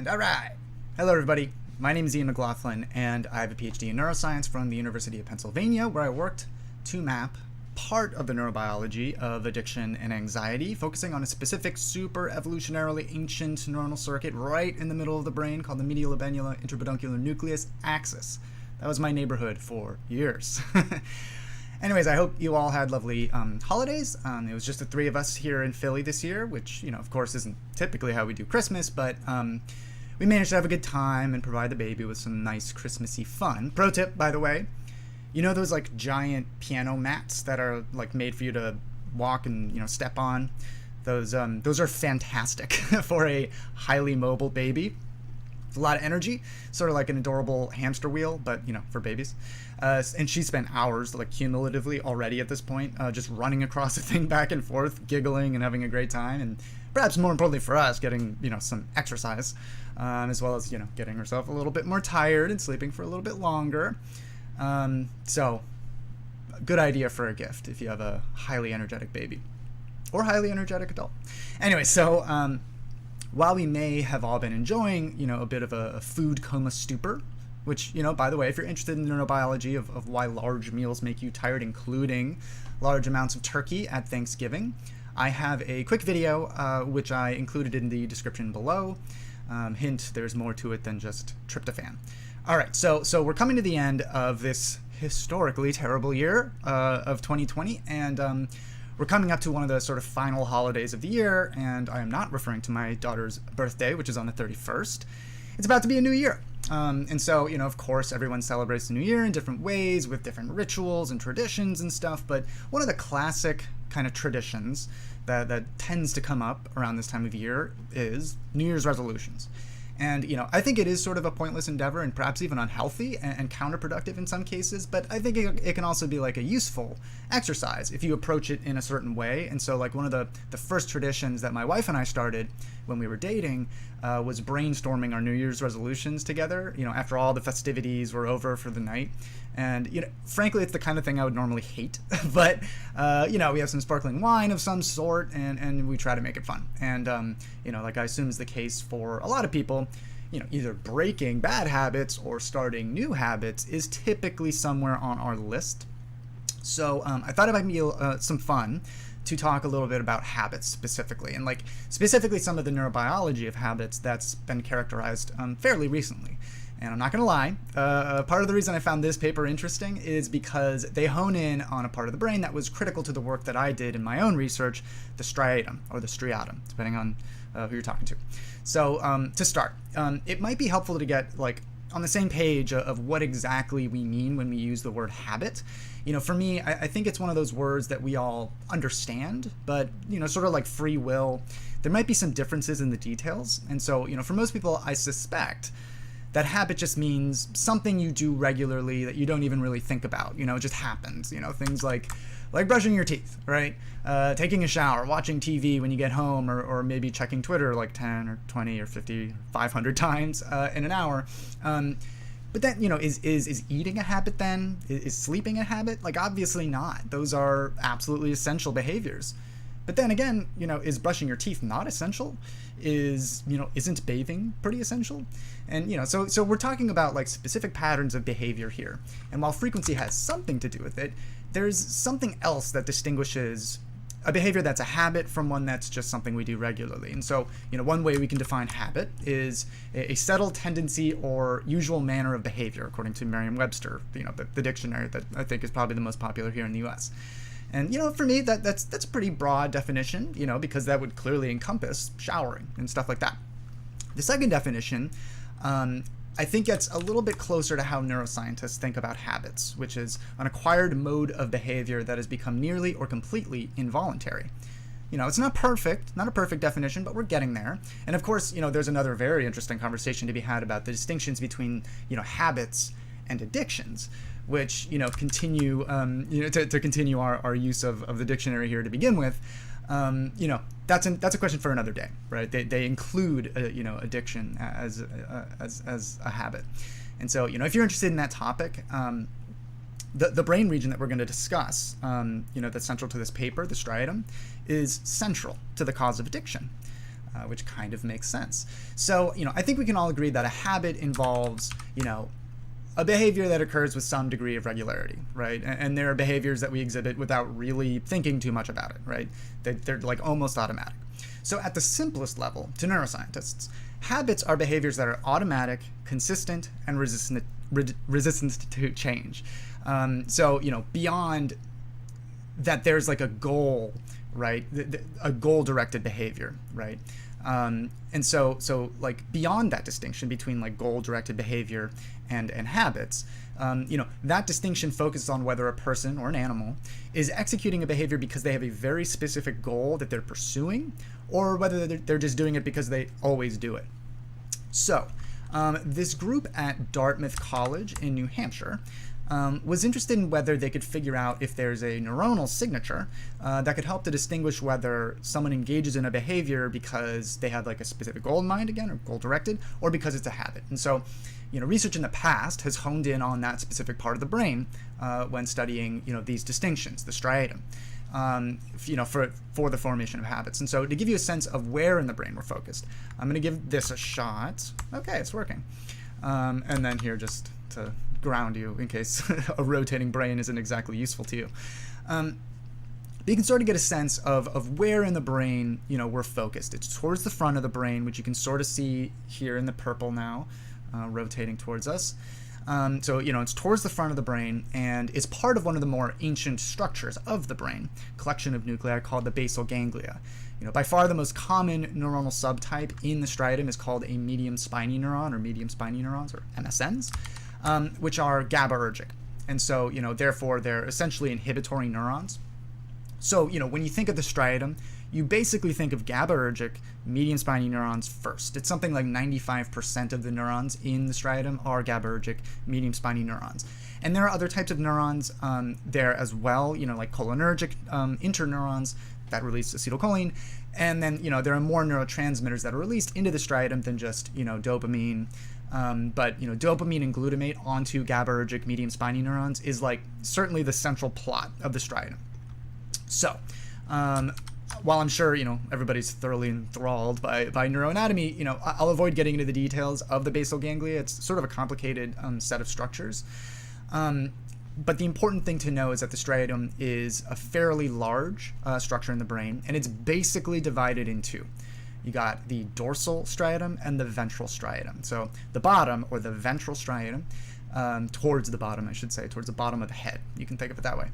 And all right. Hello, everybody. My name is Ian McLaughlin, and I have a PhD in neuroscience from the University of Pennsylvania, where I worked to map part of the neurobiology of addiction and anxiety, focusing on a specific super evolutionarily ancient neuronal circuit right in the middle of the brain called the medial lobenula interpeduncular nucleus axis. That was my neighborhood for years. Anyways, I hope you all had lovely holidays. It was just the three of us here in Philly this year, which, of course, isn't typically how we do Christmas, but we managed to have a good time and provide the baby with some nice Christmassy fun. Pro tip, by the way, those like giant piano mats that are like made for you to walk and step on? Those are fantastic for a highly mobile baby. A lot of energy, sort of like an adorable hamster wheel, but for babies. And she spent hours, like cumulatively already at this point, just running across the thing back and forth, giggling and having a great time, and perhaps more importantly for us, getting some exercise, as well as getting herself a little bit more tired and sleeping for a little bit longer. So, good idea for a gift if you have a highly energetic baby or highly energetic adult. Anyway, so. While we may have all been enjoying, a bit of a food coma stupor, which, by the way, if you're interested in the neurobiology of why large meals make you tired, including large amounts of turkey at Thanksgiving, I have a quick video, which I included in the description below. Hint, there's more to it than just tryptophan. All right, so we're coming to the end of this historically terrible year of 2020, and we're coming up to one of the sort of final holidays of the year, and I am not referring to my daughter's birthday, which is on the 31st. It's about to be a new year. And so, of course, everyone celebrates the new year in different ways with different rituals and traditions and stuff, but one of the classic kind of traditions that tends to come up around this time of year is New Year's resolutions. And, I think it is sort of a pointless endeavor and perhaps even unhealthy and counterproductive in some cases, but I think it can also be like a useful exercise if you approach it in a certain way. And so like one of the first traditions that my wife and I started when we were dating was brainstorming our New Year's resolutions together, after all the festivities were over for the night. And, frankly, it's the kind of thing I would normally hate, but, we have some sparkling wine of some sort, and we try to make it fun. And, like I assume is the case for a lot of people, either breaking bad habits or starting new habits is typically somewhere on our list. So I thought it might be some fun to talk a little bit about habits specifically, and like specifically some of the neurobiology of habits that's been characterized fairly recently. And I'm not going to lie, part of the reason I found this paper interesting is because they hone in on a part of the brain that was critical to the work that I did in my own research, the striatum, or the striatum, depending on who you're talking to. So to start, it might be helpful to get like on the same page of what exactly we mean when we use the word habit. For me, I think it's one of those words that we all understand, but, sort of like free will, there might be some differences in the details. And so, for most people, I suspect that habit just means something you do regularly that you don't even really think about. It just happens. Things like brushing your teeth, right? Taking a shower, watching TV when you get home, or maybe checking Twitter like 10 or 20 or 50, 500 times in an hour. But then, is eating a habit then? Is sleeping a habit? Like, obviously not. Those are absolutely essential behaviors. But then again, is brushing your teeth not essential? Isn't bathing pretty essential? And, so we're talking about like specific patterns of behavior here. And while frequency has something to do with it, there's something else that distinguishes a behavior that's a habit from one that's just something we do regularly. And so, one way we can define habit is a settled tendency or usual manner of behavior, according to Merriam-Webster, the dictionary that I think is probably the most popular here in the US. And, for me, that's a pretty broad definition, because that would clearly encompass showering and stuff like that. The second definition, I think gets a little bit closer to how neuroscientists think about habits, which is an acquired mode of behavior that has become nearly or completely involuntary. It's not a perfect definition, but we're getting there. And of course, there's another very interesting conversation to be had about the distinctions between, habits and addictions, which, continue, to continue our use of the dictionary here to begin with. That's a question for another day, right? They include addiction as a habit, and so if you're interested in that topic, the brain region that we're going to discuss, that's central to this paper, the striatum, is central to the cause of addiction. which kind of makes sense. So, I think we can all agree that a habit involves, a behavior that occurs with some degree of regularity, right? And there are behaviors that we exhibit without really thinking too much about it, right? They're like almost automatic. So at the simplest level, to neuroscientists, habits are behaviors that are automatic, consistent, and resistant to change. So, beyond that, there's like a goal, right? A goal-directed behavior, right? And so like beyond that distinction between like goal-directed behavior and habits, that distinction focuses on whether a person or an animal is executing a behavior because they have a very specific goal that they're pursuing, or whether they're just doing it because they always do it. So, this group at Dartmouth College in New Hampshire was interested in whether they could figure out if there's a neuronal signature that could help to distinguish whether someone engages in a behavior because they have like a specific goal in mind, again, or goal-directed, or because it's a habit. And so, research in the past has honed in on that specific part of the brain when studying, these distinctions, the striatum, for the formation of habits. And so to give you a sense of where in the brain we're focused, I'm going to give this a shot. Okay, it's working. And then here, just to ground you in case a rotating brain isn't exactly useful to you. You can sort of get a sense of where in the brain, we're focused. It's towards the front of the brain, which you can sort of see here in the purple now, rotating towards us. So, it's towards the front of the brain, and it's part of one of the more ancient structures of the brain, collection of nuclei called the basal ganglia. By far the most common neuronal subtype in the striatum is called a medium spiny neuron, or medium spiny neurons, or MSNs, which are GABAergic. And so, therefore, they're essentially inhibitory neurons. So, when you think of the striatum, you basically think of GABAergic medium spiny neurons first. It's something like 95% of the neurons in the striatum are GABAergic medium spiny neurons. And there are other types of neurons there as well, like cholinergic interneurons that release acetylcholine. And then, there are more neurotransmitters that are released into the striatum than just, dopamine. But dopamine and glutamate onto GABAergic medium spiny neurons is like certainly the central plot of the striatum. So, while I'm sure, everybody's thoroughly enthralled by neuroanatomy, I'll avoid getting into the details of the basal ganglia. It's sort of a complicated set of structures. But the important thing to know is that the striatum is a fairly large structure in the brain, and it's basically divided in two. You got the dorsal striatum and the ventral striatum. So the bottom, or the ventral striatum, towards the bottom, I should say, towards the bottom of the head. You can think of it that way.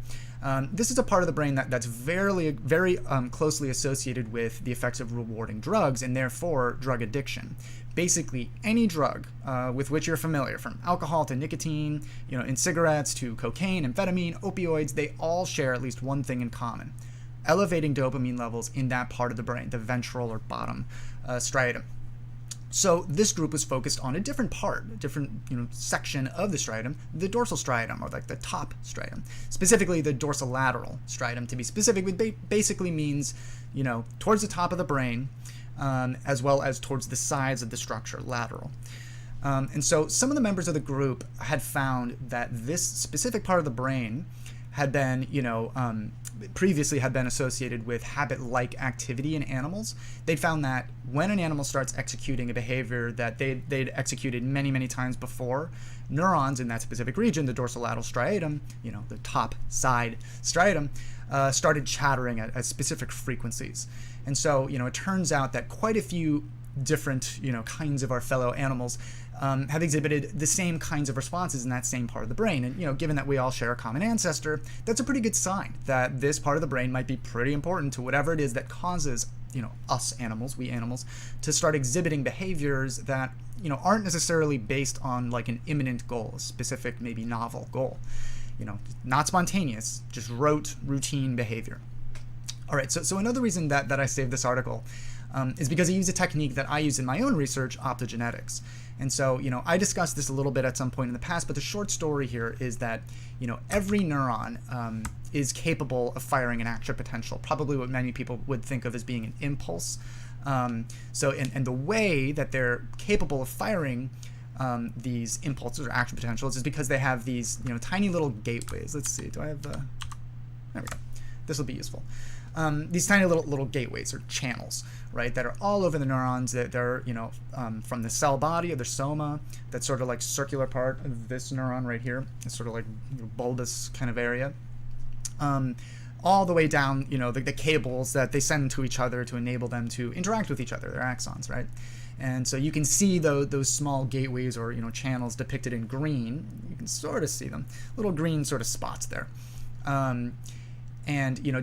This is a part of the brain that's very closely associated with the effects of rewarding drugs, and therefore drug addiction. Basically, any drug with which you're familiar, from alcohol to nicotine, in cigarettes to cocaine, amphetamine, opioids, they all share at least one thing in common: elevating dopamine levels in that part of the brain, the ventral or bottom striatum. So this group was focused on a different section of the striatum, the dorsal striatum, or like the top striatum, specifically the dorsolateral striatum. To be specific, which basically means, towards the top of the brain, as well as towards the sides of the structure, lateral. And so some of the members of the group had found that this specific part of the brain had been, previously had been associated with habit-like activity in animals. They'd found that when an animal starts executing a behavior that they'd executed many, many times before, neurons in that specific region, the dorsolateral striatum, the top side striatum, started chattering at specific frequencies. And so, it turns out that quite a few different, kinds of our fellow animals have exhibited the same kinds of responses in that same part of the brain. And, given that we all share a common ancestor, that's a pretty good sign that this part of the brain might be pretty important to whatever it is that causes, us animals, we animals, to start exhibiting behaviors that, aren't necessarily based on like an imminent goal, a specific, maybe novel goal. Not spontaneous, just rote, routine behavior. All right, so another reason that I saved this article is because I use a technique that I use in my own research, optogenetics. And so, I discussed this a little bit at some point in the past, but the short story here is that, every neuron is capable of firing an action potential, probably what many people would think of as being an impulse. And the way that they're capable of firing these impulses or action potentials is because they have these, tiny little gateways. Let's see, do I have there we go. This will be useful. these tiny little gateways or channels, right, that are all over the neurons. That they're from the cell body of the soma, that sort of like circular part of this neuron right here, it's sort of like bulbous kind of area, all the way down, the cables that they send to each other to enable them to interact with each other, their axons, right? And so you can see those small gateways or channels depicted in green. You can sort of see them, little green sort of spots there. And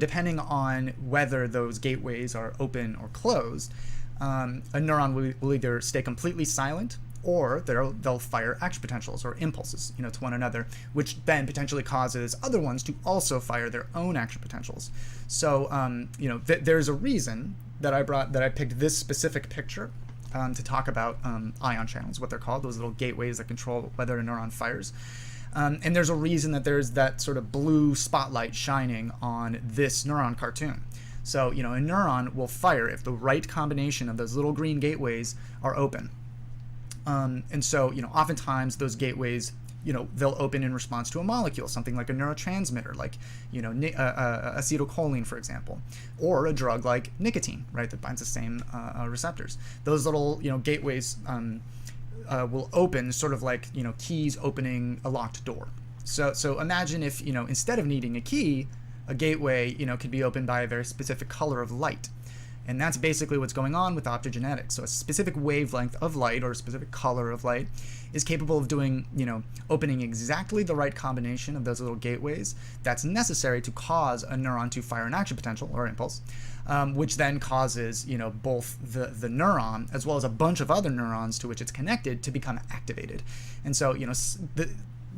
depending on whether those gateways are open or closed, a neuron will either stay completely silent, or they'll fire action potentials or impulses to one another, which then potentially causes other ones to also fire their own action potentials. So there's a reason that I picked this specific picture to talk about ion channels, what they're called, those little gateways that control whether a neuron fires. And there's a reason that there's that sort of blue spotlight shining on this neuron cartoon. So, a neuron will fire if the right combination of those little green gateways are open. And so, oftentimes those gateways, they'll open in response to a molecule, something like a neurotransmitter, like, acetylcholine, for example, or a drug like nicotine, right, that binds the same receptors. Those little, gateways will open sort of like, keys opening a locked door. So imagine if, instead of needing a key, a gateway, could be opened by a very specific color of light. And that's basically what's going on with optogenetics. So a specific wavelength of light or a specific color of light is capable of doing, opening exactly the right combination of those little gateways that's necessary to cause a neuron to fire an action potential or impulse, which then causes, both the neuron as well as a bunch of other neurons to which it's connected to become activated. And so,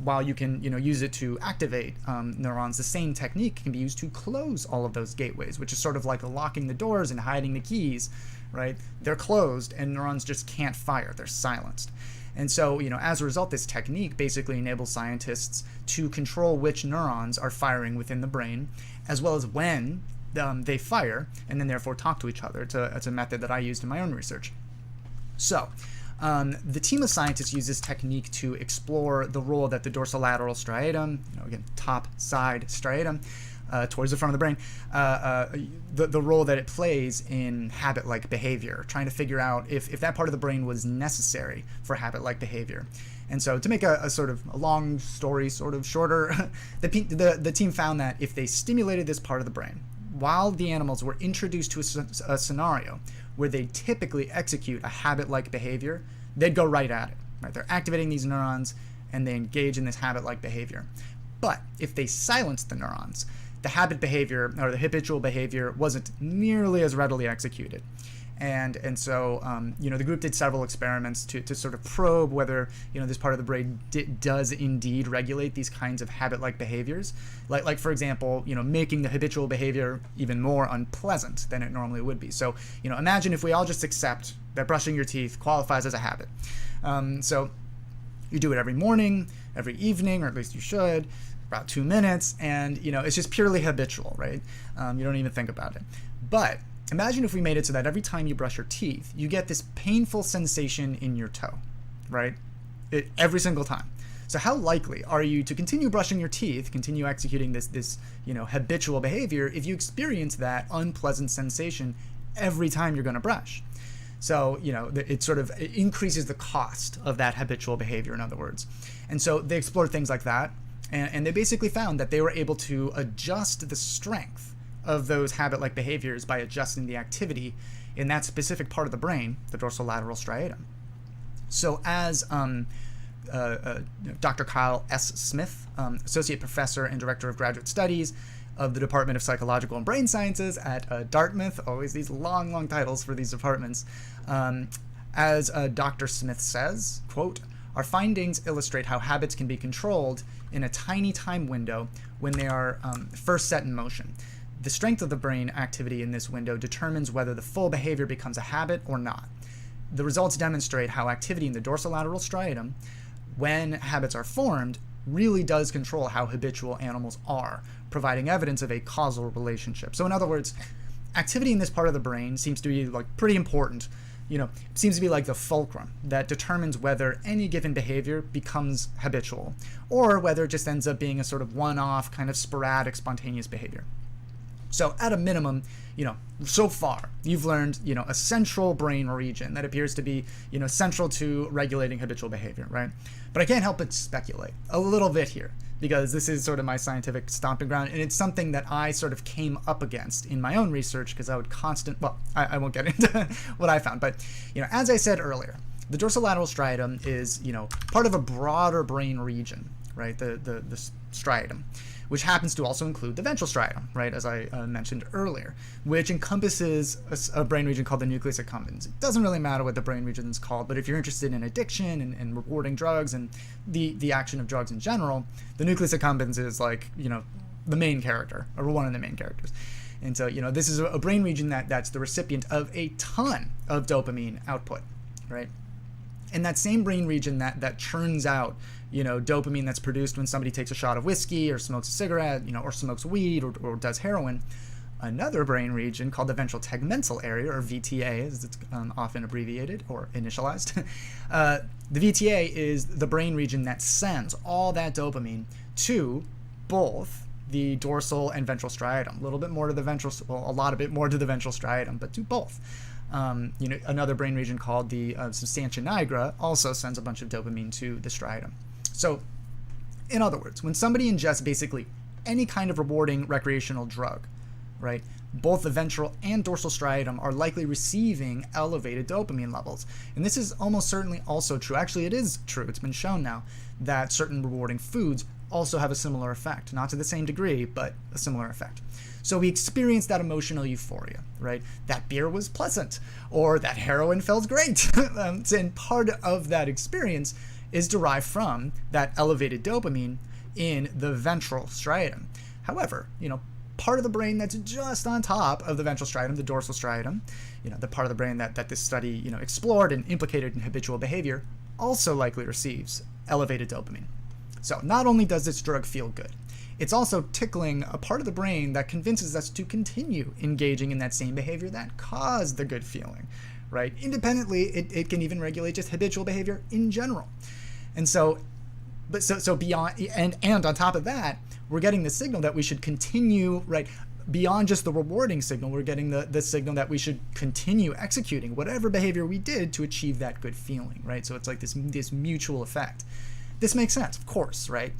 while you can use it to activate neurons, the same technique can be used to close all of those gateways, which is sort of like locking the doors and hiding the keys, right? They're closed and neurons just can't fire, they're silenced. And so, as a result, this technique basically enables scientists to control which neurons are firing within the brain, as well as when they fire, and then therefore talk to each other. It's a method that I used in my own research. So, the team of scientists use this technique to explore the role that the dorsolateral striatum, again, top side striatum, towards the front of the brain, the role that it plays in habit-like behavior, trying to figure out if that part of the brain was necessary for habit-like behavior. And so to make a sort of a long story sort of shorter, the team found that if they stimulated this part of the brain, while the animals were introduced to a scenario where they typically execute a habit-like behavior, they'd go right at it. Right? They're activating these neurons, and they engage in this habit-like behavior. But if they silenced the neurons, the habit behavior or the habitual behavior wasn't nearly as readily executed. And so, the group did several experiments to sort of probe whether, this part of the brain does indeed regulate these kinds of habit-like behaviors. Like for example, making the habitual behavior even more unpleasant than it normally would be. So, imagine if we all just accept that brushing your teeth qualifies as a habit. So you do it every morning, every evening, or at least you should, about 2 minutes, and, it's just purely habitual, right? You don't even think about it. But imagine if we made it so that every time you brush your teeth, you get this painful sensation in your toe, right? Every single time. So how likely are you to continue brushing your teeth, continue executing this habitual behavior if you experience that unpleasant sensation every time you're going to brush? So, it sort of increases the cost of that habitual behavior, in other words. And so they explored things like that, and they basically found that they were able to adjust the strength of those habit-like behaviors by adjusting the activity in that specific part of the brain, the dorsolateral striatum. So as Dr. Kyle S. Smith, Associate Professor and Director of Graduate Studies of the Department of Psychological and Brain Sciences at Dartmouth, always these long titles for these departments, as Dr. Smith says, quote, "Our findings illustrate how habits can be controlled in a tiny time window when they are first set in motion. The strength of the brain activity in this window determines whether the full behavior becomes a habit or not. The results demonstrate how activity in the dorsolateral striatum, when habits are formed, really does control how habitual animals are, providing evidence of a causal relationship." So in other words, activity in this part of the brain seems to be pretty important. Seems to be like the fulcrum that determines whether any given behavior becomes habitual or whether it just ends up being a sort of one-off kind of sporadic spontaneous behavior. So at a minimum, so far you've learned, a central brain region that appears to be, central to regulating habitual behavior, right? But I can't help but speculate a little bit here because this is sort of my scientific stomping ground, and it's something that I sort of came up against in my own research because I would I won't get into what I found, but, as I said earlier, the dorsolateral striatum is, part of a broader brain region, right? The striatum, which happens to also include the ventral striatum, right, as I mentioned earlier, which encompasses a brain region called the nucleus accumbens. It doesn't really matter what the brain region is called, but if you're interested in addiction and rewarding drugs and the action of drugs in general, the nucleus accumbens is like, the main character, or one of the main characters. And so, this is a brain region that's the recipient of a ton of dopamine output, right? And that same brain region that churns out, dopamine that's produced when somebody takes a shot of whiskey or smokes a cigarette, or smokes weed or does heroin, another brain region called the ventral tegmental area, or VTA, as it's often abbreviated or initialized. The VTA is the brain region that sends all that dopamine to both the dorsal and ventral striatum. A lot a bit more to the ventral striatum, but to both. Another brain region called the substantia nigra also sends a bunch of dopamine to the striatum. So, in other words, when somebody ingests basically any kind of rewarding recreational drug, right, both the ventral and dorsal striatum are likely receiving elevated dopamine levels. And this is almost certainly also true. Actually, it is true. It's been shown now that certain rewarding foods also have a similar effect. Not to the same degree, but a similar effect. So we experience that emotional euphoria, right? That beer was pleasant, or that heroin felt great. And part of that experience is derived from that elevated dopamine in the ventral striatum. However, part of the brain that's just on top of the ventral striatum, the dorsal striatum, the part of the brain that this study, explored and implicated in habitual behavior, also likely receives elevated dopamine. So not only does this drug feel good, it's also tickling a part of the brain that convinces us to continue engaging in that same behavior that caused the good feeling, right? Independently, it can even regulate just habitual behavior in general. And so beyond, and on top of that, we're getting the signal that we should continue, right? Beyond just the rewarding signal, we're getting the signal that we should continue executing whatever behavior we did to achieve that good feeling, right? So it's like this mutual effect. This makes sense, of course, right?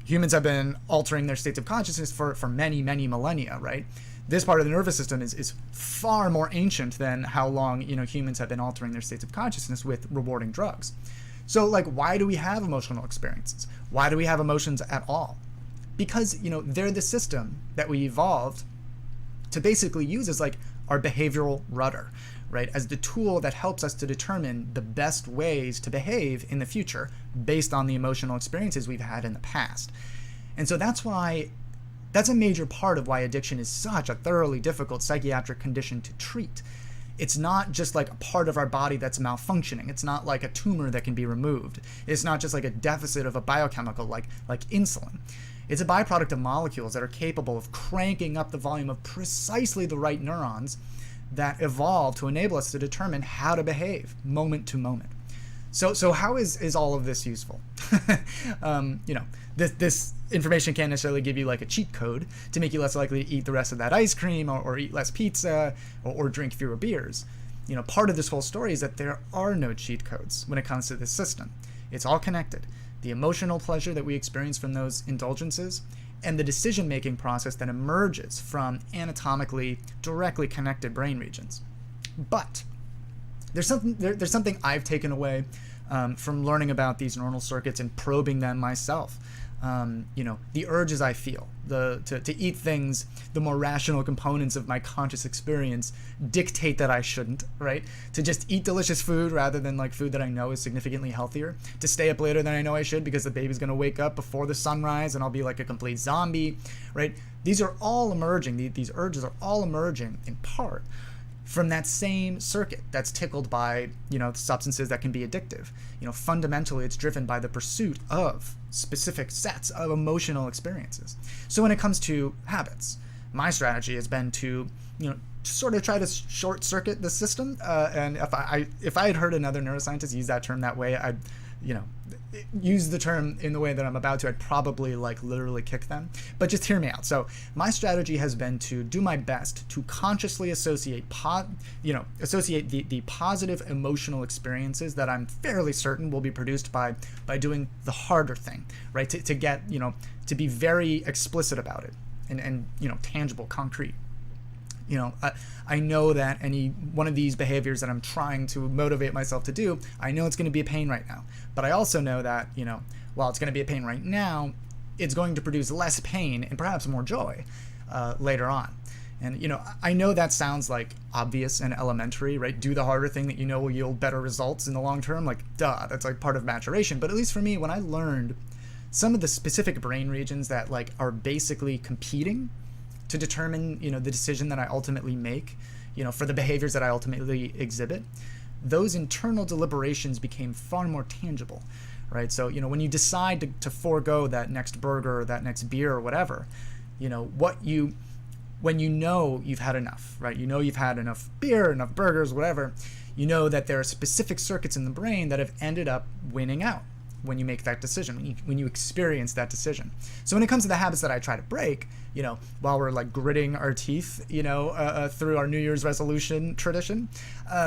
Humans have been altering their states of consciousness for many, many millennia, right? This part of the nervous system is far more ancient than how long, humans have been altering their states of consciousness with rewarding drugs. So, why do we have emotional experiences? Why do we have emotions at all? Because, they're the system that we evolved to basically use as our behavioral rudder, right? As the tool that helps us to determine the best ways to behave in the future based on the emotional experiences we've had in the past. And so that's a major part of why addiction is such a thoroughly difficult psychiatric condition to treat. It's not just a part of our body that's malfunctioning. It's not like a tumor that can be removed. It's not just a deficit of a biochemical like insulin. It's a byproduct of molecules that are capable of cranking up the volume of precisely the right neurons that evolve to enable us to determine how to behave moment to moment. So how is all of this useful? This information can't necessarily give you a cheat code to make you less likely to eat the rest of that ice cream or eat less pizza or drink fewer beers. Part of this whole story is that there are no cheat codes when it comes to this system. It's all connected. The emotional pleasure that we experience from those indulgences and the decision-making process that emerges from anatomically directly connected brain regions. But there's something I've taken away from learning about these neuronal circuits and probing them myself. The urges I feel, to eat things, the more rational components of my conscious experience dictate that I shouldn't, right? To just eat delicious food rather than food that I know is significantly healthier. To stay up later than I know I should because the baby's gonna wake up before the sunrise and I'll be a complete zombie, right? These are all emerging, these urges are all emerging in part from that same circuit that's tickled by, substances that can be addictive. Fundamentally, it's driven by the pursuit of specific sets of emotional experiences. So when it comes to habits, my strategy has been to, sort of try to short circuit the system. And if I had heard another neuroscientist use that term that way, I'd you know, use the term in the way that I'm about to, I'd probably like literally kick them. But just hear me out. So my strategy has been to do my best to consciously associate the positive emotional experiences that I'm fairly certain will be produced by doing the harder thing, right? To get, to be very explicit about it and tangible, concrete. I know that any one of these behaviors that I'm trying to motivate myself to do, I know it's going to be a pain right now. But I also know that, while it's going to be a pain right now, it's going to produce less pain and perhaps more joy later on. And, I know that sounds like obvious and elementary, right? Do the harder thing that you know will yield better results in the long term. Like, duh, that's like part of maturation. But at least for me, when I learned some of the specific brain regions that like are basically competing to determine, the decision that I ultimately make, for the behaviors that I ultimately exhibit, those internal deliberations became far more tangible, right? So, when you decide to forego that next burger or that next beer or whatever, when you've had enough, right? You've had enough beer, enough burgers, whatever, that there are specific circuits in the brain that have ended up winning out when you make that decision, when you experience that decision. So when it comes to the habits that I try to break, while we're like gritting our teeth, through our New Year's resolution tradition,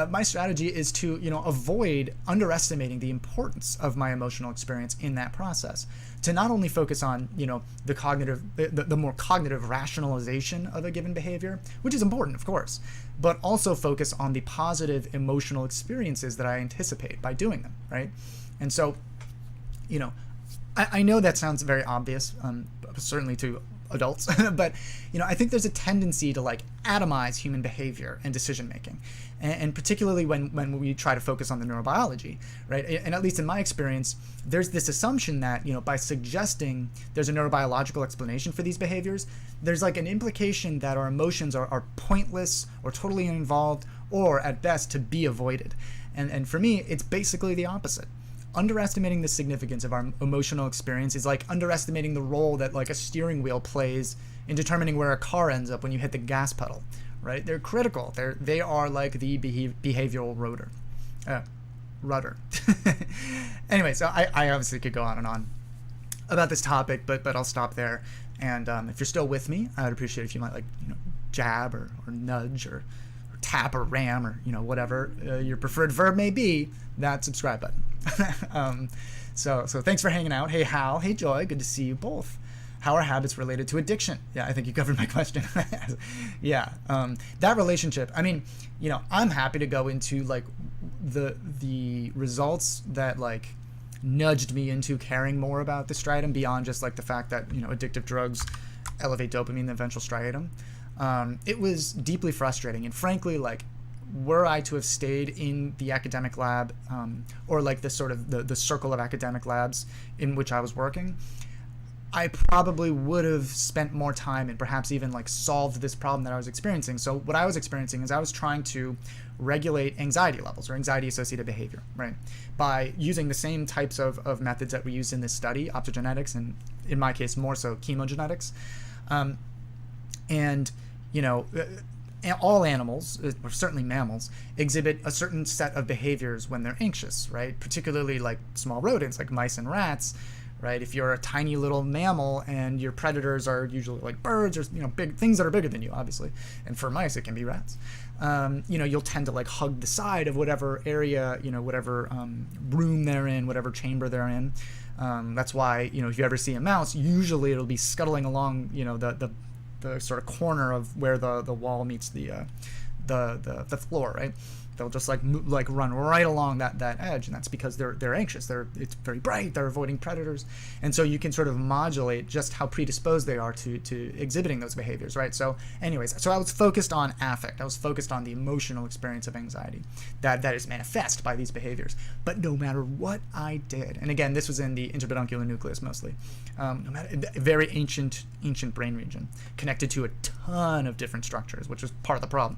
my strategy is to, avoid underestimating the importance of my emotional experience in that process. To not only focus on, the more cognitive rationalization of a given behavior, which is important, of course, but also focus on the positive emotional experiences that I anticipate by doing them, right? And so, I know that sounds very obvious, certainly to adults, but, I think there's a tendency to like atomize human behavior and decision making. And particularly when we try to focus on the neurobiology, right? And at least in my experience, there's this assumption that, by suggesting there's a neurobiological explanation for these behaviors, there's like an implication that our emotions are pointless or totally uninvolved, or at best to be avoided. And for me, it's basically the opposite. Underestimating the significance of our emotional experience is like underestimating the role that like a steering wheel plays in determining where a car ends up when you hit the gas pedal, right? They're critical. They are like the behavioral rudder. Anyway, so I obviously could go on and on about this topic, but I'll stop there. And if you're still with me, I'd appreciate if you might like jab or nudge or tap or ram or whatever your preferred verb may be, that subscribe button. So thanks for hanging out. Hey Hal, hey Joy, good to see you both. How are habits related to addiction? Yeah, I think you covered my question. Yeah, that relationship, I mean, I'm happy to go into like the results that like nudged me into caring more about the striatum beyond just like the fact that addictive drugs elevate dopamine, the ventral striatum. It was deeply frustrating, and frankly, like, were I to have stayed in the academic lab, or like the sort of the circle of academic labs in which I was working, I probably would have spent more time and perhaps even like solved this problem that I was experiencing. So what I was experiencing is I was trying to regulate anxiety levels or anxiety-associated behavior, right? By using the same types of methods that we used in this study, optogenetics, and in my case, more so chemogenetics. And all animals, or certainly mammals, exhibit a certain set of behaviors when they're anxious, right? Particularly like small rodents, like mice and rats, right? If you're a tiny little mammal and your predators are usually like birds or big things that are bigger than you, obviously, and for mice it can be rats. You'll tend to like hug the side of whatever area, whatever room they're in, whatever chamber they're in. That's why if you ever see a mouse, usually it'll be scuttling along the sort of corner of where the wall meets the floor, right? They'll just like run right along that edge, and that's because they're anxious. It's very bright. They're avoiding predators, and so you can sort of modulate just how predisposed they are to exhibiting those behaviors, right? So, anyways, so I was focused on affect. I was focused on the emotional experience of anxiety that is manifest by these behaviors. But no matter what I did, and again, this was in the interpeduncular nucleus mostly, no matter a very ancient brain region connected to a ton of different structures, which was part of the problem.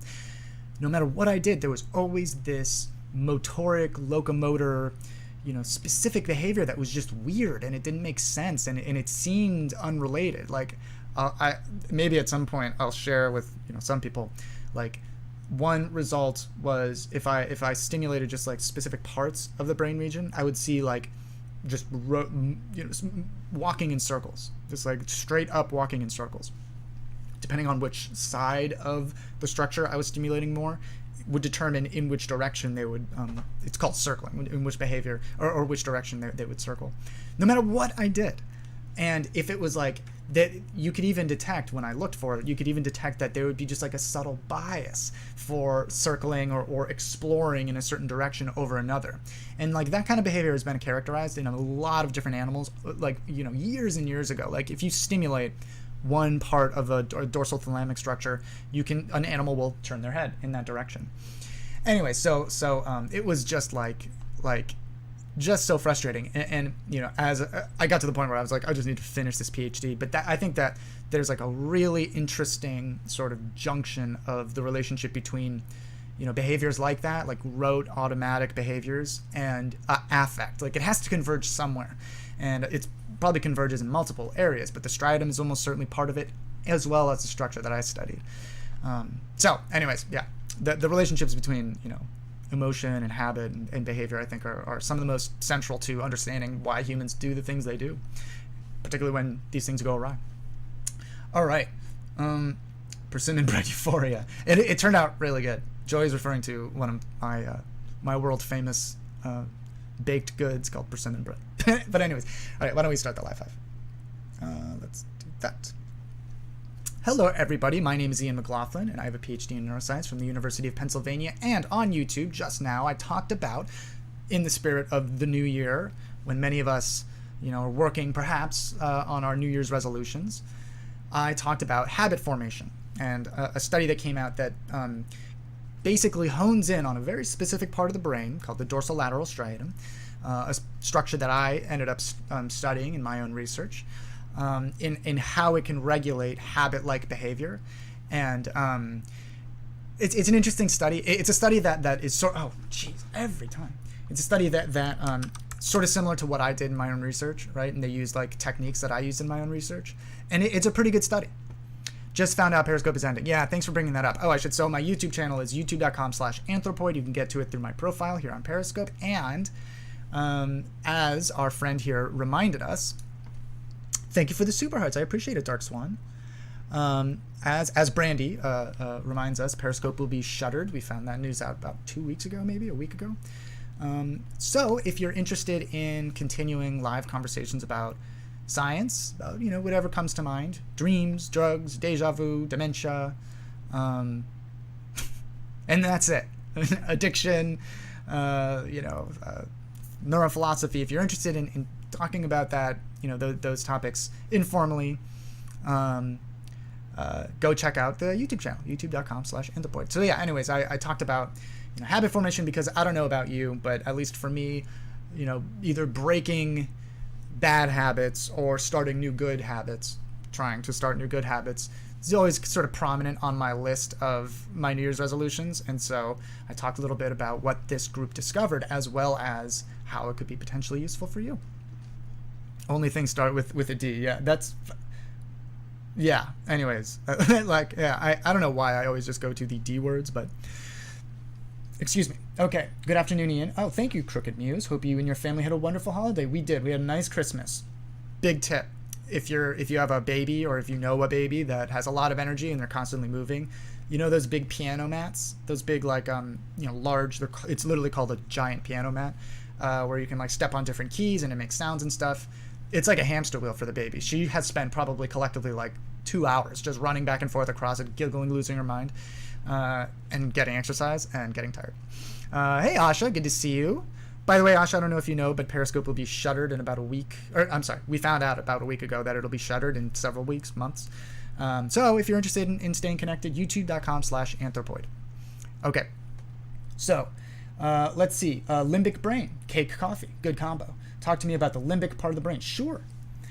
No matter what I did, there was always this motoric, locomotor, specific behavior that was just weird, and it didn't make sense, and it seemed unrelated. Like, maybe at some point I'll share with some people, like, one result was if I stimulated just like specific parts of the brain region, I would see like just walking in circles, just like straight up walking in circles. Depending on which side of the structure I was stimulating more, would determine in which direction they would, it's called circling, in which behavior or which direction they would circle, no matter what I did. And if it was like that, you could even detect when I looked for it, you could even detect that there would be just like a subtle bias for circling or exploring in a certain direction over another. And like that kind of behavior has been characterized in a lot of different animals, like, years and years ago. Like if you stimulate one part of a dorsal thalamic structure, an animal will turn their head in that direction. Anyway, so it was just just so frustrating, and as I got to the point where I was like, I just need to finish this PhD. But I think that there's like a really interesting sort of junction of the relationship between behaviors like that, like rote automatic behaviors, and affect. Like it has to converge somewhere, and it's probably converges in multiple areas, but the striatum is almost certainly part of it, as well as the structure that I studied. So anyways, yeah, the relationships between emotion and habit and behavior, I think, are some of the most central to understanding why humans do the things they do, particularly when these things go awry. All right, persimmon bread euphoria. It turned out really good. Joey is referring to one of my world famous baked goods called persimmon bread. But anyways, all right, why don't we start the live five? Let's do that. Hello, everybody. My name is Ian McLaughlin, and I have a PhD in neuroscience from the University of Pennsylvania. And on YouTube, just now, I talked about, in the spirit of the new year, when many of us, are working perhaps on our New Year's resolutions, I talked about habit formation and a study that came out that basically hones in on a very specific part of the brain called the dorsolateral striatum, a structure that I ended up studying in my own research, in how it can regulate habit-like behavior. And it's an interesting study. It's a study that is every time. It's a study that sort of similar to what I did in my own research, right? And they use like techniques that I used in my own research. And it's a pretty good study. Just found out Periscope is ending. Yeah, thanks for bringing that up. Oh, I should. So my YouTube channel is youtube.com/anthropoid. You can get to it through my profile here on Periscope. And as our friend here reminded us, thank you for the super hearts. I appreciate it, Dark Swan. As Brandy reminds us, Periscope will be shuttered. We found that news out about 2 weeks ago, maybe a week ago. So if you're interested in continuing live conversations about science, about whatever comes to mind, dreams, drugs, deja vu, dementia, and that's it. Addiction, neurophilosophy. If you're interested in talking about that, those topics informally, go check out the YouTube channel, youtube.com/anthropoid. So yeah, anyways, I talked about habit formation because I don't know about you, but at least for me, either breaking bad habits or starting new good habits, trying to start new good habits, is always sort of prominent on my list of my New Year's resolutions. And so I talked a little bit about what this group discovered, as well as how it could be potentially useful for you. Only things start with a D. Yeah, anyways, I don't know why I always just go to the D words, but excuse me. Okay, good afternoon, Ian. Oh, thank you, Crooked Muse. Hope you and your family had a wonderful holiday. We did. We had a nice Christmas. Big tip. If you have a baby, or if you know a baby that has a lot of energy and they're constantly moving, those big piano mats, those big large, it's literally called a giant piano mat, where you can like step on different keys and it makes sounds and stuff. It's like a hamster wheel for the baby. She has spent probably collectively like 2 hours just running back and forth across it, giggling, losing her mind, and getting exercise and getting tired. Hey, Asha, good to see you. By the way, Asha, I don't know if you know, but Periscope will be shuttered in about a week. I'm sorry, we found out about a week ago that it'll be shuttered in several weeks, months. So if you're interested in staying connected, youtube.com/anthropoid. Okay, so let's see. Limbic brain, cake, coffee, good combo. Talk to me about the limbic part of the brain. Sure.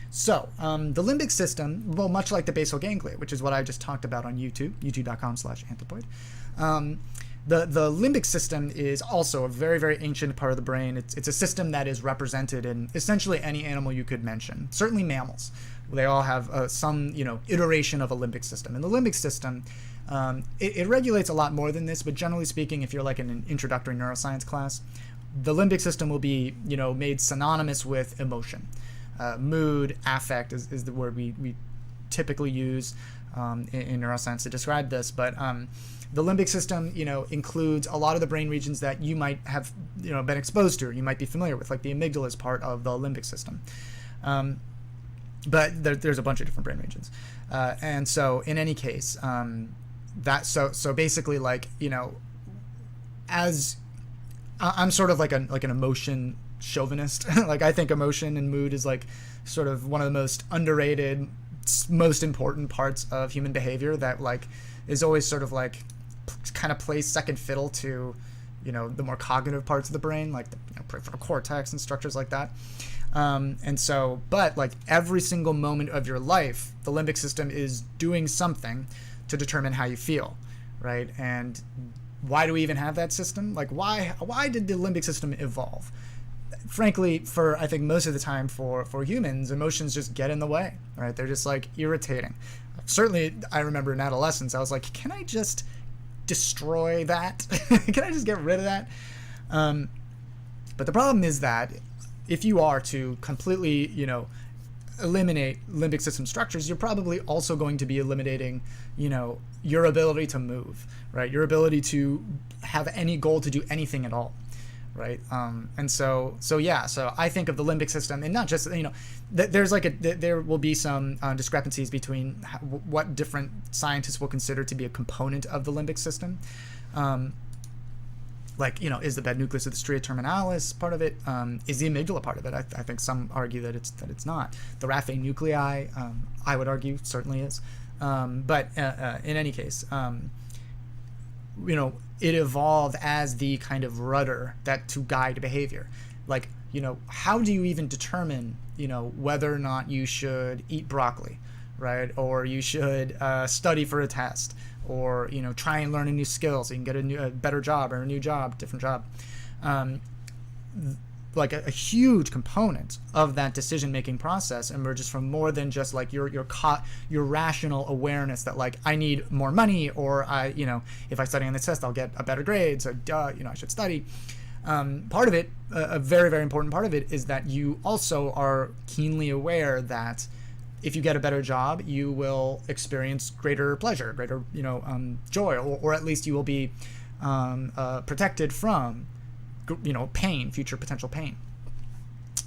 So the limbic system, well, much like the basal ganglia, which is what I just talked about on YouTube, youtube.com/anthropoid. The limbic system is also a very, very ancient part of the brain. It's a system that is represented in essentially any animal you could mention. Certainly mammals. They all have some, iteration of a limbic system. And the limbic system, it regulates a lot more than this, but generally speaking, if you're like in an introductory neuroscience class, the limbic system will be, made synonymous with emotion. Mood, affect is the word we typically use in neuroscience to describe this. But the limbic system, includes a lot of the brain regions that you might have, been exposed to, or you might be familiar with, like the amygdala is part of the limbic system. But there's a bunch of different brain regions. And so in any case, so basically, like, as I'm sort of like an emotion chauvinist. Like, I think emotion and mood is like sort of one of the most underrated, most important parts of human behavior that like is always sort of like kind of plays second fiddle to, the more cognitive parts of the brain, like the prefrontal cortex and structures like that. And so, but like every single moment of your life, the limbic system is doing something to determine how you feel, right? And why do we even have that system? Like, why did the limbic system evolve? Frankly, for I think most of the time for humans, emotions just get in the way, right? They're just like irritating. Certainly, I remember in adolescence, I was like, can I just destroy that? Can I just get rid of that? But the problem is that if you are to completely, eliminate limbic system structures, you're probably also going to be eliminating, your ability to move, right? Your ability to have any goal to do anything at all, right? And so I think of the limbic system, and not just, there's like there will be some discrepancies between what different scientists will consider to be a component of the limbic system. Like, is the bed nucleus of the stria terminalis part of it? Is the amygdala part of it? I think some argue that it's not. The raphe nuclei, I would argue, certainly is. But in any case, it evolved as the kind of rudder that to guide behavior. Like, how do you even determine, whether or not you should eat broccoli, right? Or you should study for a test, or try and learn a new skill so you can get a better job, or a new job, different job. Like a huge component of that decision-making process emerges from more than just like your rational awareness that like I need more money, or if I study on this test I'll get a better grade, so I should study. Part of it, a very, very important part of it, is that you also are keenly aware that if you get a better job, you will experience greater pleasure, greater joy, or at least you will be protected from pain, future potential pain,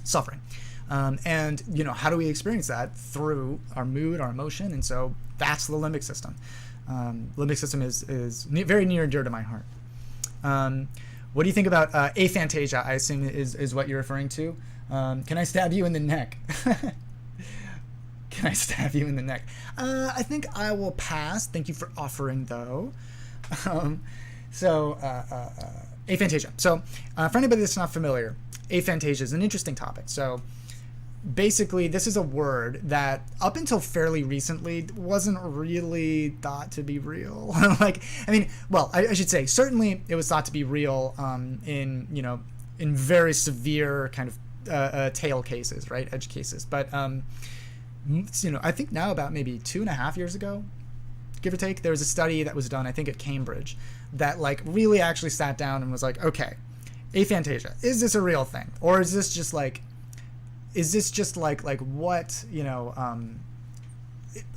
suffering. And how do we experience that? Through our mood, our emotion. And so that's the limbic system. Limbic system is very near and dear to my heart. What do you think about aphantasia? I assume is what you're referring to. Can I stab you in the neck? Can I stab you in the neck? I think I will pass. Thank you for offering, though. Aphantasia. So, for anybody that's not familiar, aphantasia is an interesting topic. So, basically, this is a word that, up until fairly recently, wasn't really thought to be real. I should say, certainly it was thought to be real in very severe kind of tail cases, right, edge cases. But I think now about maybe 2.5 years ago, give or take, there was a study that was done, I think at Cambridge, that like really actually sat down and was like, okay, aphantasia, is this a real thing? Or is this just like what,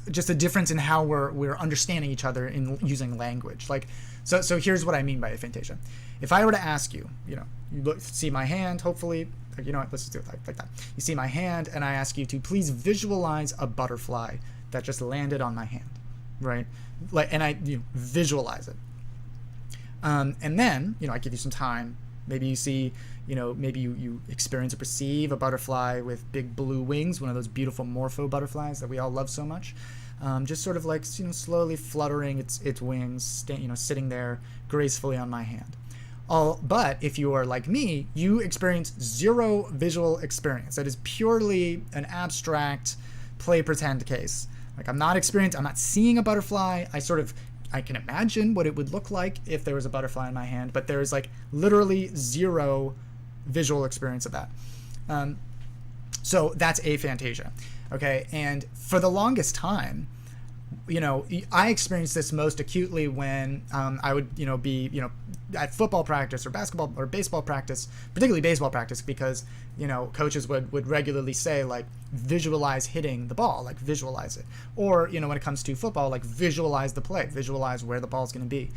just a difference in how we're understanding each other in using language. Like, so here's what I mean by aphantasia. If I were to ask you, you see my hand, hopefully, let's just do it like that. You see my hand, and I ask you to please visualize a butterfly that just landed on my hand, right? And I visualize it. And then, I give you some time. Maybe you see, maybe you experience or perceive a butterfly with big blue wings, one of those beautiful morpho butterflies that we all love so much. Just sort of like, slowly fluttering its wings, sitting there gracefully on my hand. But if you are like me, you experience zero visual experience. That is purely an abstract play pretend case. Like, I'm not seeing a butterfly. I can imagine what it would look like if there was a butterfly in my hand, but there is like literally zero visual experience of that. So that's aphantasia. Okay. And for the longest time, I experienced this most acutely when I would, be, at football practice or basketball or baseball practice, particularly baseball practice, because, coaches would regularly say, like, visualize hitting the ball, like visualize it. Or, when it comes to football, like visualize the play, visualize where the ball's going to be.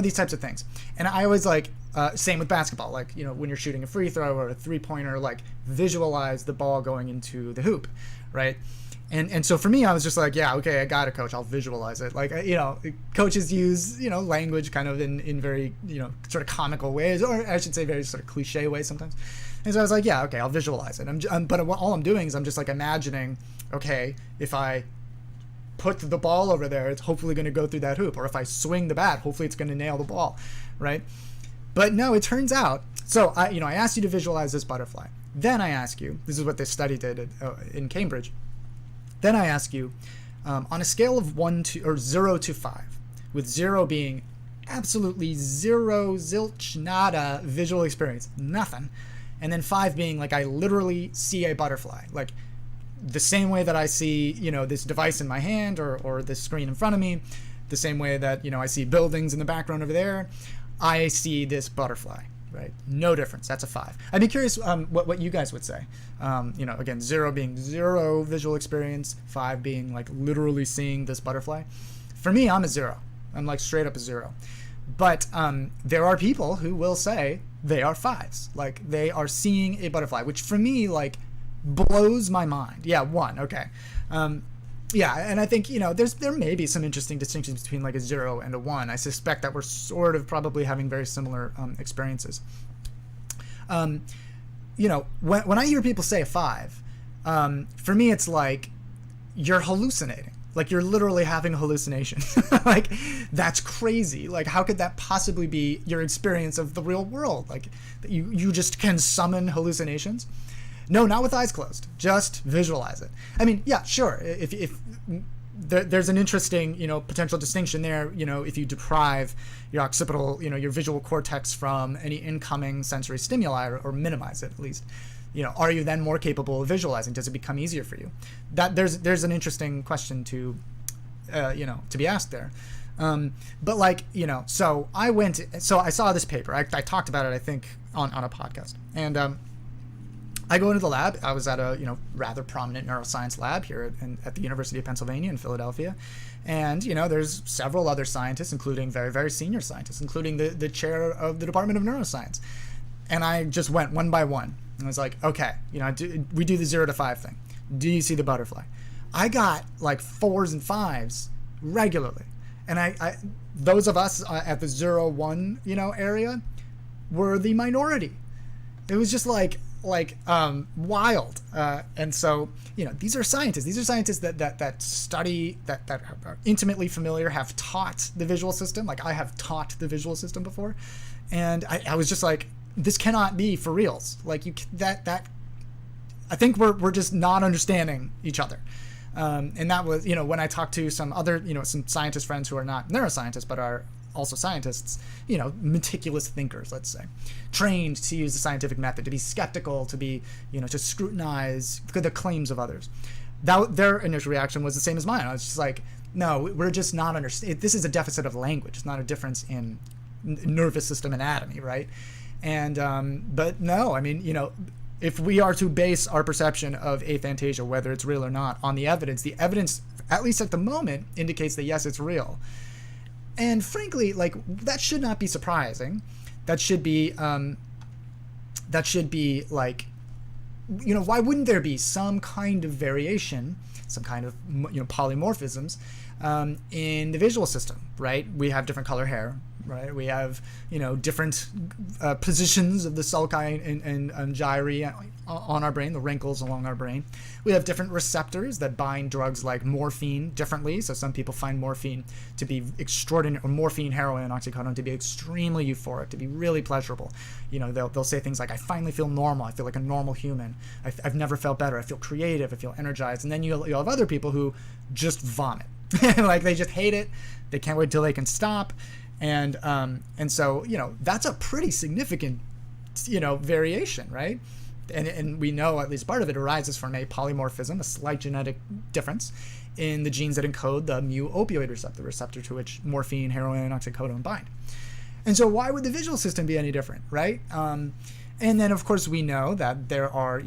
These types of things. And I always same with basketball, like, when you're shooting a free throw or a 3-pointer, like visualize the ball going into the hoop, right? And so for me, I was just like, yeah, okay, I got it, coach. I'll visualize it. Like, coaches use, language kind of in very, sort of comical ways, or I should say very sort of cliche ways sometimes. And so I was like, yeah, okay, I'll visualize it. But all I'm doing is I'm just like imagining, okay, if I put the ball over there, it's hopefully going to go through that hoop. Or if I swing the bat, hopefully it's going to nail the ball, right? But no, it turns out, so I asked you to visualize this butterfly. Then I ask you, this is what this study did in Cambridge. Then I ask you, on a scale of 0 to 5, with 0 being absolutely zero, zilch, nada visual experience, nothing, and then 5 being like I literally see a butterfly, like the same way that I see, this device in my hand or this screen in front of me, the same way that, I see buildings in the background over there, I see this butterfly. Right, no difference. That's a 5. I'd be curious what you guys would say. Again, 0 being zero visual experience, 5 being like literally seeing this butterfly. For me, I'm a 0. I'm like straight up a 0. But there are people who will say they are 5s, like they are seeing a butterfly, which for me like blows my mind. Yeah, 1. Okay. Yeah, and I think, there may be some interesting distinctions between like a 0 and a 1. I suspect that we're sort of probably having very similar experiences. When I hear people say a 5, for me it's like you're hallucinating. Like you're literally having a hallucination. Like that's crazy. Like how could that possibly be your experience of the real world? Like you just can summon hallucinations? No, not with eyes closed. Just visualize it. I mean, yeah, sure. If there's an interesting, potential distinction there. If you deprive your occipital, your visual cortex from any incoming sensory stimuli, or minimize it at least, are you then more capable of visualizing? Does it become easier for you? That there's an interesting question to be asked there. But like, so I saw this paper. I talked about it, I think, on a podcast, and I go into the lab. I was at a rather prominent neuroscience lab here at the University of Pennsylvania in Philadelphia, and there's several other scientists, including very, very senior scientists, including the chair of the Department of Neuroscience. And I just went one by one. And I was like, okay, we do the 0 to 5 thing. Do you see the butterfly? I got like 4s and 5s regularly, and I those of us at the 0-1 area were the minority. It was just like wild. And so, these are scientists. These are scientists that study, that are intimately familiar, have taught the visual system. Like I have taught the visual system before. And I was just like, this cannot be for reals. Like I think we're just not understanding each other. And that was, when I talked to some other, some scientist friends who are not neuroscientists, but are also scientists, meticulous thinkers, let's say, trained to use the scientific method, to be skeptical, to be, to scrutinize the claims of others. Their initial reaction was the same as mine. I was just like, no, we're just not understanding. This is a deficit of language. It's not a difference in nervous system anatomy, right? And, but no, I mean, if we are to base our perception of aphantasia, whether it's real or not, on the evidence, at least at the moment, indicates that yes, it's real. And frankly, like that should not be surprising. That should be like, why wouldn't there be some kind of variation, some kind of polymorphisms in the visual system, right? We have different color hair, right? We have different positions of the sulci and gyri on our brain, the wrinkles along our brain. We have different receptors that bind drugs like morphine differently. So some people find morphine to be extraordinary, or morphine, heroin, oxycodone to be extremely euphoric, to be really pleasurable. They'll say things like, I finally feel normal. I feel like a normal human. I've never felt better. I feel creative. I feel energized. And then you'll have other people who just vomit. Like they just hate it. They can't wait till they can stop. And so, that's a pretty significant, variation, right? and we know at least part of it arises from a polymorphism, a slight genetic difference in the genes that encode the mu opioid receptor, the receptor to which morphine, heroin, and oxycodone bind. And so why would the visual system be any different, right? And then, of course, we know that there are,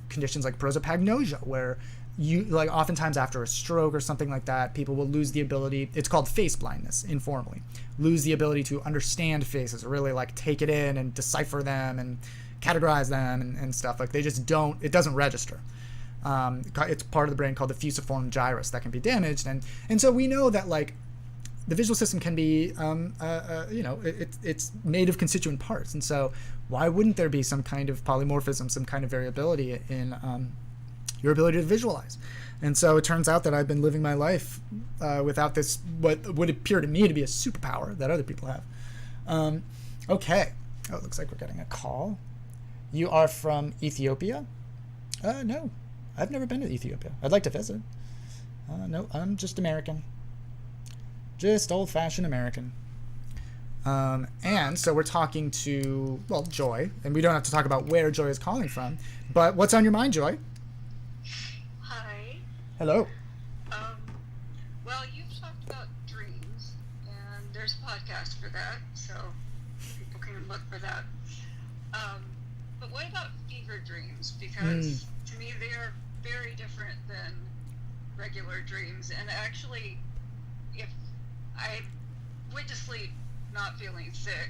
conditions like prosopagnosia, where like oftentimes after a stroke or something like that, people will lose the ability, it's called face blindness informally, lose the ability to understand faces, or really like take it in and decipher them and categorize them and stuff. Like they just don't, it doesn't register. It's part of the brain called the fusiform gyrus that can be damaged. And so we know that like the visual system can be, it's made of constituent parts. And so why wouldn't there be some kind of polymorphism, some kind of variability in your ability to visualize? And so it turns out that I've been living my life without this, what would appear to me to be a superpower that other people have. Okay. Oh, it looks like we're getting a call. You are from Ethiopia? No, I've never been to Ethiopia. I'd like to visit. No, I'm just American. Just old-fashioned American. And so we're talking to, well, Joy, and we don't have to talk about where Joy is calling from, but what's on your mind, Joy? Hi. Hello. Well, you've talked about dreams, and there's a podcast for that, so people can look for that. But what about fever dreams? Because to me, they are very different than regular dreams, and actually, if I went to sleep not feeling sick,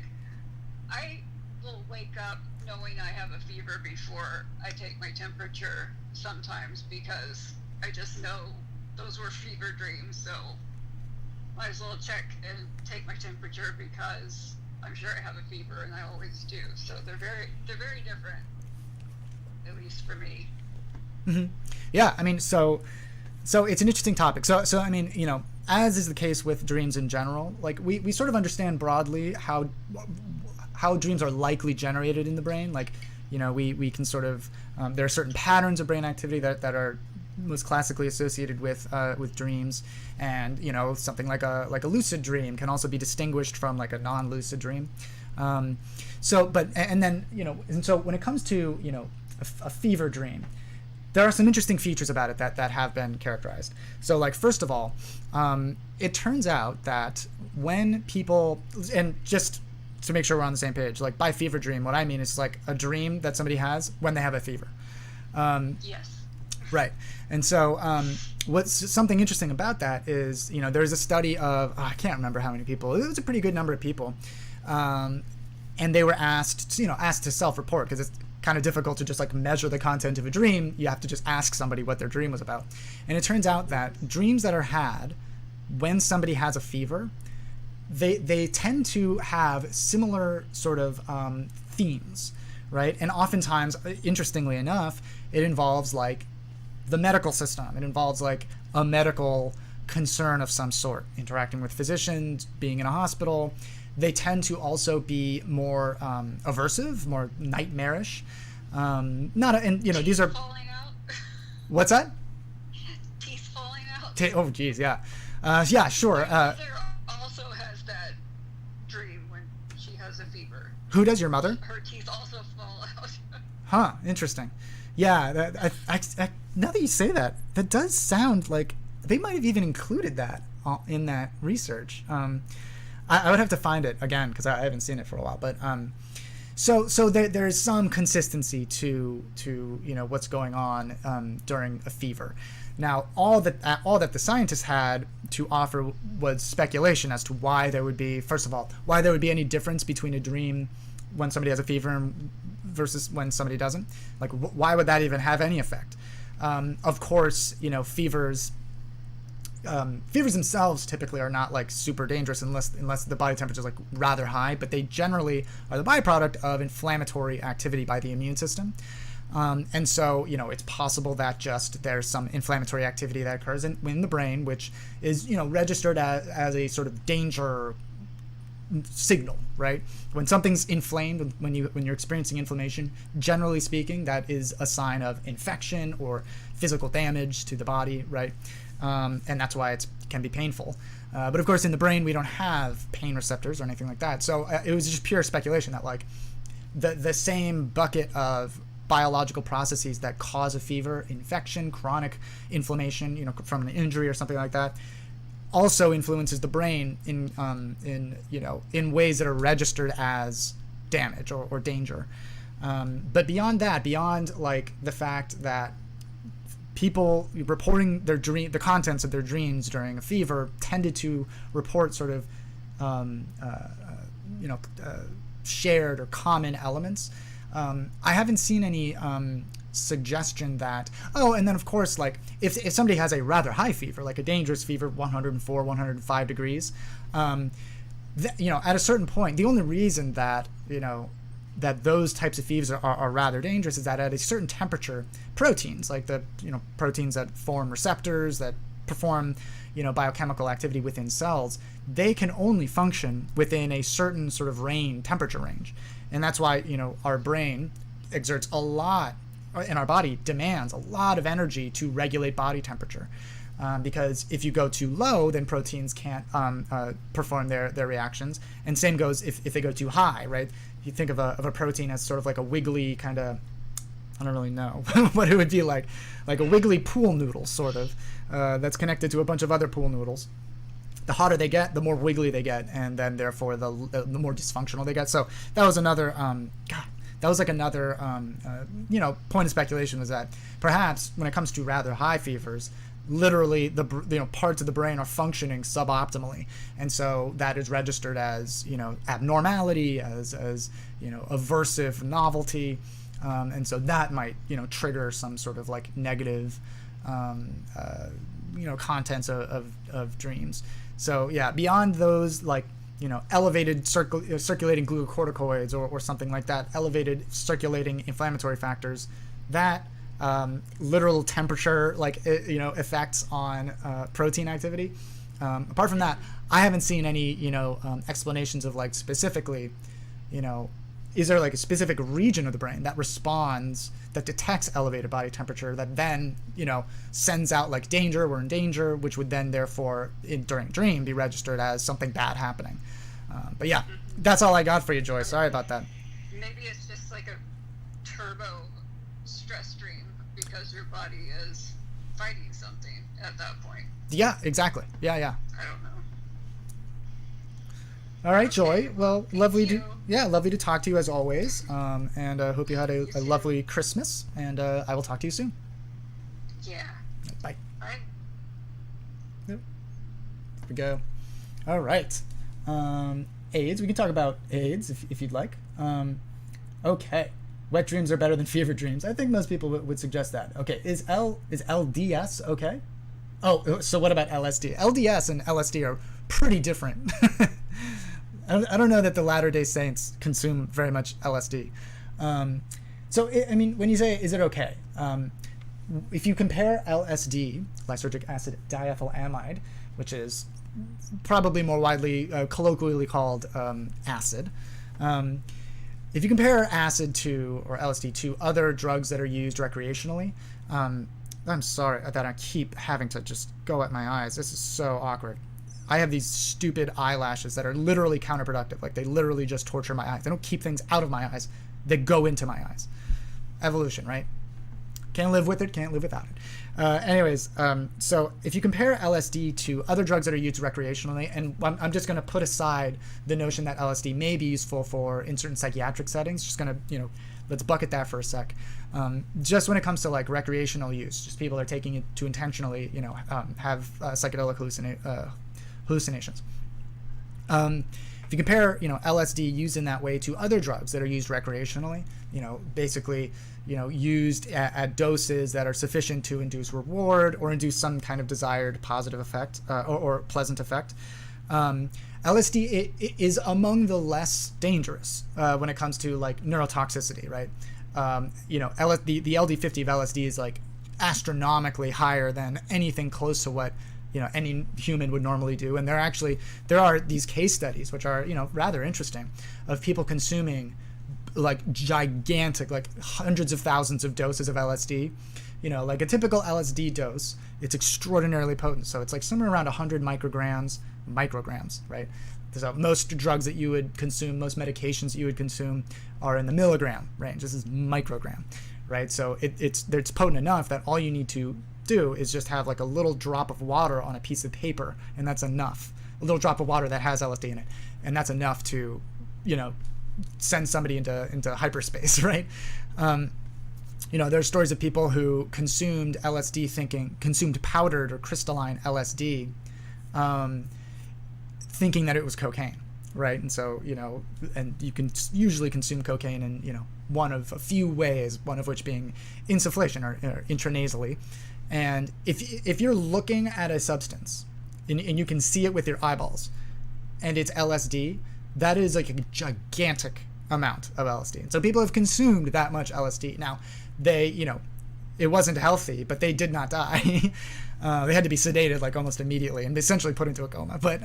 I will wake up knowing I have a fever before I take my temperature sometimes, because I just know those were fever dreams, so might as well check and take my temperature because I'm sure I have a fever, and I always do. So they're very different, at least for me. Mm-hmm. Yeah, I mean, so it's an interesting topic. So I mean, as is the case with dreams in general, like we sort of understand broadly how dreams are likely generated in the brain. Like, we can sort of, there are certain patterns of brain activity that are most classically associated with dreams, and something like a lucid dream can also be distinguished from like a non-lucid dream. So when it comes to a fever dream, there are some interesting features about it that have been characterized. So like, first of all, it turns out that when people, and just to make sure we're on the same page, like by fever dream, what I mean is like a dream that somebody has when they have a fever. Yes. Right. And so what's something interesting about that is, there's a study of, I can't remember how many people, it was a pretty good number of people. And they were asked to self-report, because it's kind of difficult to just like measure the content of a dream. You have to just ask somebody what their dream was about. And it turns out that dreams that are had when somebody has a fever, they tend to have similar sort of themes, right? And oftentimes, interestingly enough, it involves like the medical system. It involves like a medical concern of some sort, interacting with physicians, being in a hospital. They tend to also be more aversive, more nightmarish. These are. Falling out. What's that? Teeth falling out. Oh, geez, yeah, yeah, sure. My mother also has that dream when she has a fever. Who does, your mother? Her teeth also fall out. Huh. Interesting. Yeah. Now that you say that, that does sound like they might have even included that in that research. I would have to find it again because I haven't seen it for a while. But so there is some consistency to what's going on during a fever. Now, all that the scientists had to offer was speculation as to why there would be, first of all, why there would be any difference between a dream when somebody has a fever versus when somebody doesn't. Like, why would that even have any effect? Of course, fevers themselves typically are not like super dangerous unless the body temperature is like rather high, but they generally are the byproduct of inflammatory activity by the immune system. And so, it's possible that just there's some inflammatory activity that occurs in the brain, which is, registered as a sort of danger signal, right? When something's inflamed, when you're experiencing inflammation, generally speaking, that is a sign of infection or physical damage to the body, right? And that's why it can be painful. But of course, in the brain, we don't have pain receptors or anything like that. So it was just pure speculation that like the same bucket of biological processes that cause a fever, infection, chronic inflammation, from an injury or something like that, also influences the brain in ways that are registered as damage or danger. But beyond that, beyond like the fact that people reporting the contents of their dreams during a fever tended to report sort of shared or common elements. I haven't seen any suggestion that, and then of course, like if somebody has a rather high fever, like a dangerous fever, 104, 105 degrees, at a certain point, the only reason that, that those types of fevers are rather dangerous is that at a certain temperature, proteins, like the, proteins that form receptors, that perform, biochemical activity within cells, they can only function within a certain sort of temperature range. And that's why, our brain exerts a lot, and our body demands a lot of energy to regulate body temperature. Because if you go too low, then proteins can't perform their reactions. And same goes if they go too high, right? You think of a protein as sort of like a wiggly kind of, I don't really know what it would be like a wiggly pool noodle, sort of, that's connected to a bunch of other pool noodles. The hotter they get, the more wiggly they get, and then therefore the more dysfunctional they get. So that was another, point of speculation, was that perhaps when it comes to rather high fevers, literally the parts of the brain are functioning suboptimally, and so that is registered as abnormality, as aversive novelty, and so that might trigger some sort of like negative contents of dreams. So yeah, beyond those like elevated circulating glucocorticoids or something like that, elevated circulating inflammatory factors, that literal temperature effects on protein activity. Apart from that, I haven't seen any explanations of like specifically is there like a specific region of the brain that responds, that detects elevated body temperature, that then sends out like danger, we're in danger, which would then therefore during dream be registered as something bad happening. But yeah, that's all I got for you, Joy. Sorry about that. Maybe it's just like a turbo stress dream because your body is fighting something at that point. Yeah, exactly. Yeah. I don't know. All right, Joy. Well, lovely to talk to you as always. And I hope you had a lovely Christmas. And I will talk to you soon. Yeah. Bye. Bye. Yep. There we go. All right. AIDS. We can talk about AIDS if you'd like. Okay. Wet dreams are better than fever dreams. I think most people would suggest that. Okay. Is LDS okay? Oh, so what about LSD? LDS and LSD are pretty different. I don't know that the Latter-day Saints consume very much LSD. When you say, is it okay? If you compare LSD, lysergic acid diethylamide, which is probably more widely, colloquially called acid, if you compare acid or LSD to other drugs that are used recreationally, I'm sorry that I keep having to just go at my eyes. This is so awkward. I have these stupid eyelashes that are literally counterproductive. Like, they literally just torture my eyes. They don't keep things out of my eyes. They go into my eyes. Evolution, right? Can't live with it, can't live without it. So if you compare LSD to other drugs that are used recreationally, and I'm just going to put aside the notion that LSD may be useful in certain psychiatric settings, just going to, let's bucket that for a sec. Just when it comes to like recreational use, just people are taking it to intentionally, have psychedelic hallucinations. If you compare, LSD used in that way to other drugs that are used recreationally, basically, used at doses that are sufficient to induce reward or induce some kind of desired positive effect or pleasant effect, LSD is among the less dangerous when it comes to like neurotoxicity, right? The LD50 of LSD is like astronomically higher than anything close to what any human would normally do. And there are these case studies which are rather interesting, of people consuming like gigantic, like hundreds of thousands of doses of LSD. Like a typical LSD dose, it's extraordinarily potent. So it's like somewhere around 100 micrograms, right? So most drugs that you would consume, most medications that you would consume are in the milligram range. This is microgram, right? So it's potent enough that all you need to do is just have like a little drop of water on a piece of paper, and that's enough. A little drop of water that has LSD in it, and that's enough to, send somebody into hyperspace, right? There's stories of people who consumed powdered or crystalline LSD, thinking that it was cocaine, right? And so, and you can usually consume cocaine in, one of a few ways, one of which being insufflation or intranasally. And if you're looking at a substance and you can see it with your eyeballs and it's LSD, that is like a gigantic amount of LSD. And so people have consumed that much LSD. Now, they, it wasn't healthy, but they did not die. They had to be sedated like almost immediately and essentially put into a coma. But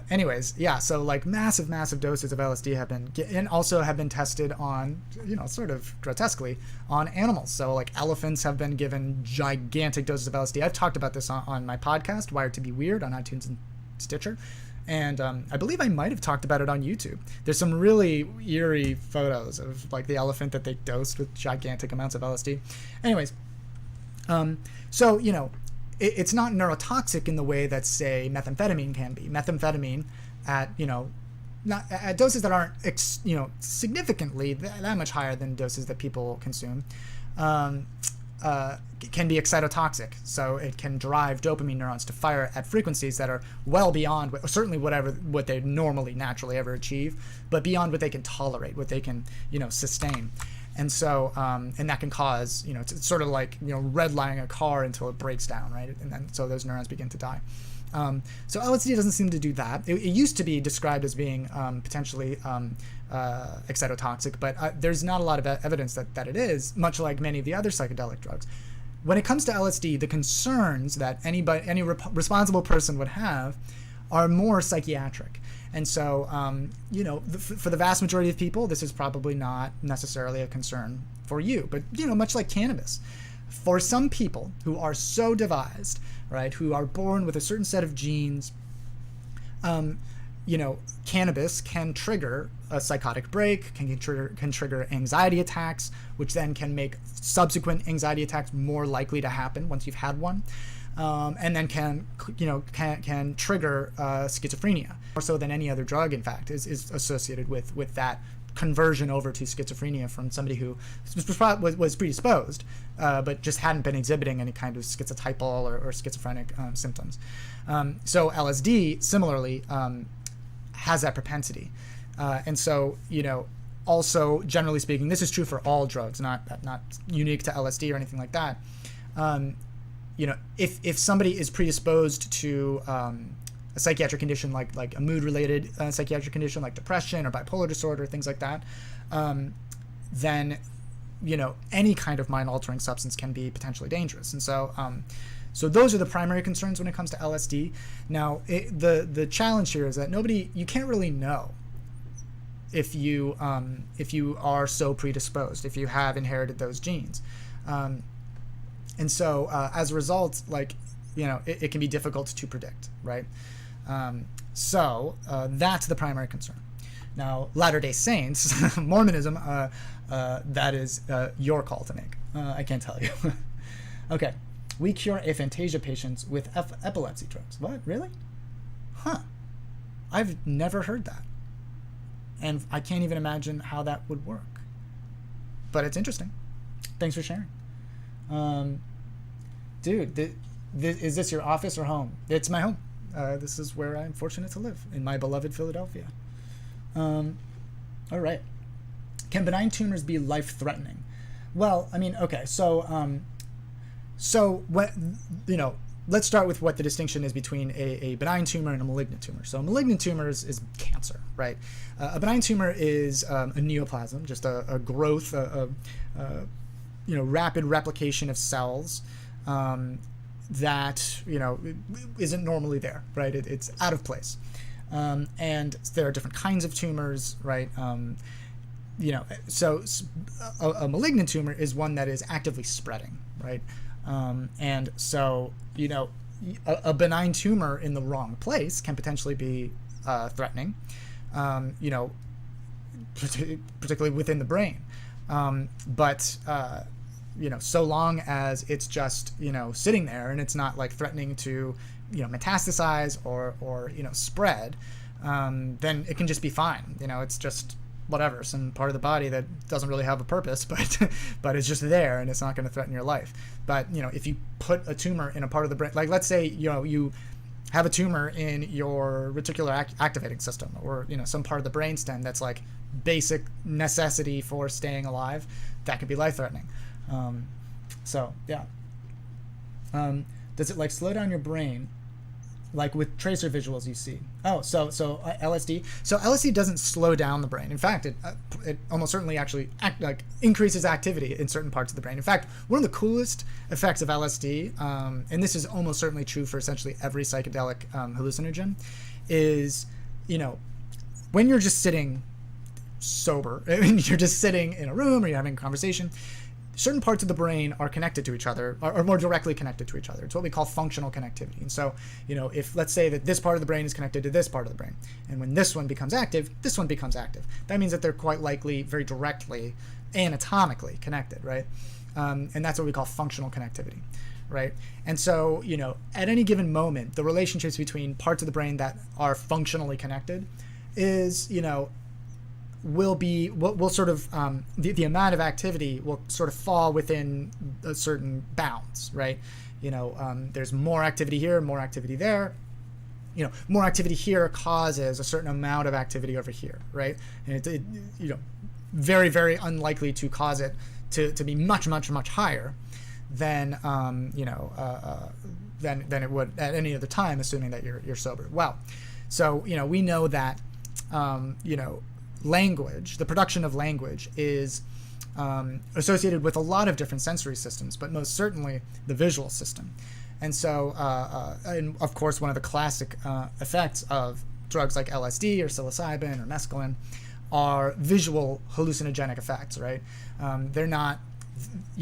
anyways, yeah, so like massive doses of LSD have been tested on, sort of grotesquely on animals. So like elephants have been given gigantic doses of LSD. I've talked about this on my podcast, Wired to be Weird, on iTunes and Stitcher. And I believe I might have talked about it on YouTube. There's some really eerie photos of like the elephant that they dosed with gigantic amounts of LSD. Anyways, so, it's not neurotoxic in the way that, say, methamphetamine can be. Methamphetamine at, not at doses that aren't, significantly that much higher than doses that people consume, can be excitotoxic. So it can drive dopamine neurons to fire at frequencies that are well beyond certainly what they normally naturally ever achieve, but beyond what they can tolerate, what they can, sustain. And so, and that can cause, it's sort of like, redlining a car until it breaks down, right? And then, so those neurons begin to die. So LSD doesn't seem to do that. It used to be described as being potentially excitotoxic, but there's not a lot of evidence that it is, much like many of the other psychedelic drugs. When it comes to LSD, the concerns that any responsible person would have are more psychiatric. And so, for the vast majority of people, this is probably not necessarily a concern for you. But, much like cannabis, for some people who are so devised, right, who are born with a certain set of genes, cannabis can trigger a psychotic break, can trigger anxiety attacks, which then can make subsequent anxiety attacks more likely to happen once you've had one. And then can trigger schizophrenia, more so than any other drug. In fact, is associated with that conversion over to schizophrenia from somebody who was predisposed, but just hadn't been exhibiting any kind of schizotypal or schizophrenic symptoms. So LSD similarly has that propensity, and so also generally speaking, this is true for all drugs, not unique to LSD or anything like that. If somebody is predisposed to a psychiatric condition like a mood-related psychiatric condition like depression or bipolar disorder, things like that, then any kind of mind-altering substance can be potentially dangerous. And so so those are the primary concerns when it comes to LSD. Now, the challenge here is that you can't really know if you are so predisposed, if you have inherited those genes. And so as a result, it can be difficult to predict, right? So that's the primary concern. Now, Latter-day Saints, Mormonism, that is your call to make. I can't tell you. Okay. We cure aphantasia patients with epilepsy drugs. What? Really? Huh. I've never heard that. And I can't even imagine how that would work. But it's interesting. Thanks for sharing. Dude, is this your office or home? It's my home. This is where I'm fortunate to live, in my beloved Philadelphia. All right. Can benign tumors be life-threatening? Well, I mean, okay, so what, let's start with what the distinction is between a benign tumor and a malignant tumor. So a malignant tumor is cancer, right? A benign tumor is a neoplasm, just a growth, rapid replication of cells that isn't normally there, right? It's out of place, and there are different kinds of tumors, right? So a malignant tumor is one that is actively spreading, right? And so a benign tumor in the wrong place can potentially be threatening, particularly within the brain. But so long as it's just sitting there and it's not like threatening to metastasize or spread, then it can just be fine. It's just whatever, some part of the body that doesn't really have a purpose, but it's just there and it's not going to threaten your life. But if you put a tumor in a part of the brain, like let's say you have a tumor in your reticular activating system, or some part of the brainstem that's like basic necessity for staying alive, that could be life-threatening. So yeah. Does it like slow down your brain, like with tracer visuals you see? Oh, so LSD. So LSD doesn't slow down the brain. In fact, it almost certainly actually increases activity in certain parts of the brain. In fact, one of the coolest effects of LSD, and this is almost certainly true for essentially every psychedelic hallucinogen, is when you're just sitting sober, and you're just sitting in a room or you're having a conversation, certain parts of the brain are connected to each other, or more directly connected to each other. It's what we call functional connectivity. And so, if let's say that this part of the brain is connected to this part of the brain, and when this one becomes active, this one becomes active. That means that they're quite likely very directly anatomically connected, right? And that's what we call functional connectivity, right? And so, at any given moment, the relationships between parts of the brain that are functionally connected is, will sort of the amount of activity will sort of fall within a certain bounds, right? There's more activity here, more activity there. More activity here causes a certain amount of activity over here, right? And it very, very unlikely to cause it to be much, much, much higher than than it would at any other time, assuming that you're sober. Well, so we know that language, the production of language, is associated with a lot of different sensory systems, but most certainly the visual system. And so, and of course, one of the classic effects of drugs like LSD or psilocybin or mescaline are visual hallucinogenic effects, right? They're not,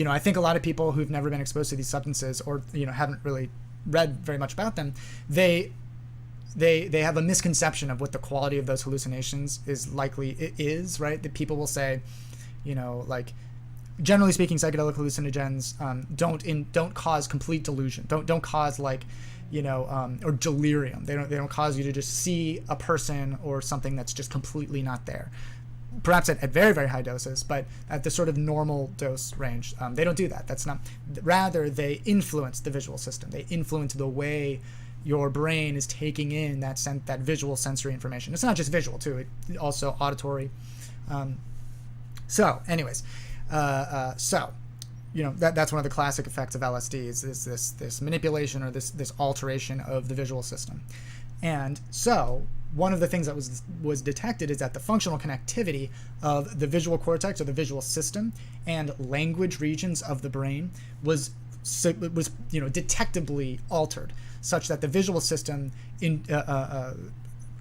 I think a lot of people who've never been exposed to these substances or, haven't really read very much about them, they have a misconception of what the quality of those hallucinations is, right? That people will say, like, generally speaking, psychedelic hallucinogens don't cause complete delusion, don't cause or delirium. They don't cause you to just see a person or something that's just completely not there. Perhaps at very, very high doses, but at the sort of normal dose range, they don't do that. That's not. Rather, they influence the visual system. They influence the way your brain is taking in that visual sensory information. It's not just visual too; it also auditory. So, anyways, that's one of the classic effects of LSD is this manipulation or this alteration of the visual system. And so, one of the things that was detected is that the functional connectivity of the visual cortex or the visual system and language regions of the brain was detectably altered, such that the visual system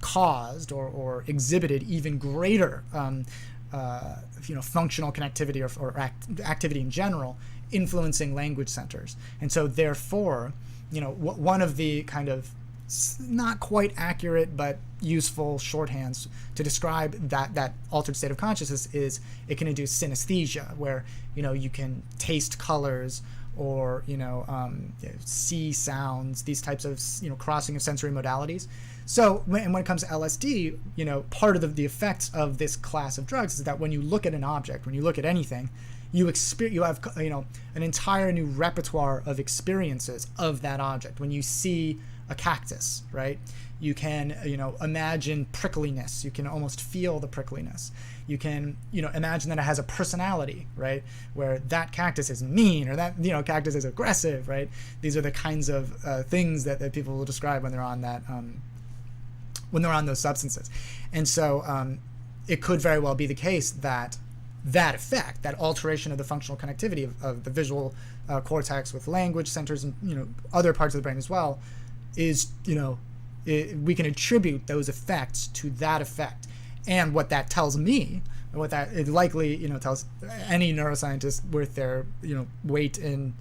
caused or exhibited even greater functional connectivity or activity in general, influencing language centers. And so therefore, one of the kind of not quite accurate but useful shorthands to describe that altered state of consciousness is it can induce synesthesia, where you can taste colors or see sounds, these types of crossing of sensory modalities. So when it comes to LSD, part of the effects of this class of drugs is that when you look at an object, when you look at anything, you have an entire new repertoire of experiences of that object. When you see a cactus, right, you can imagine prickliness. You can almost feel the prickliness. You can imagine that it has a personality, right, where that cactus is mean or that cactus is aggressive, right? These are the kinds of things that people will describe when they're on that when they're on those substances. And so it could very well be the case that effect, that alteration of the functional connectivity of the visual cortex with language centers and other parts of the brain as well, is we can attribute those effects to that effect. And what that tells me, what that it likely tells any neuroscientist worth their weight in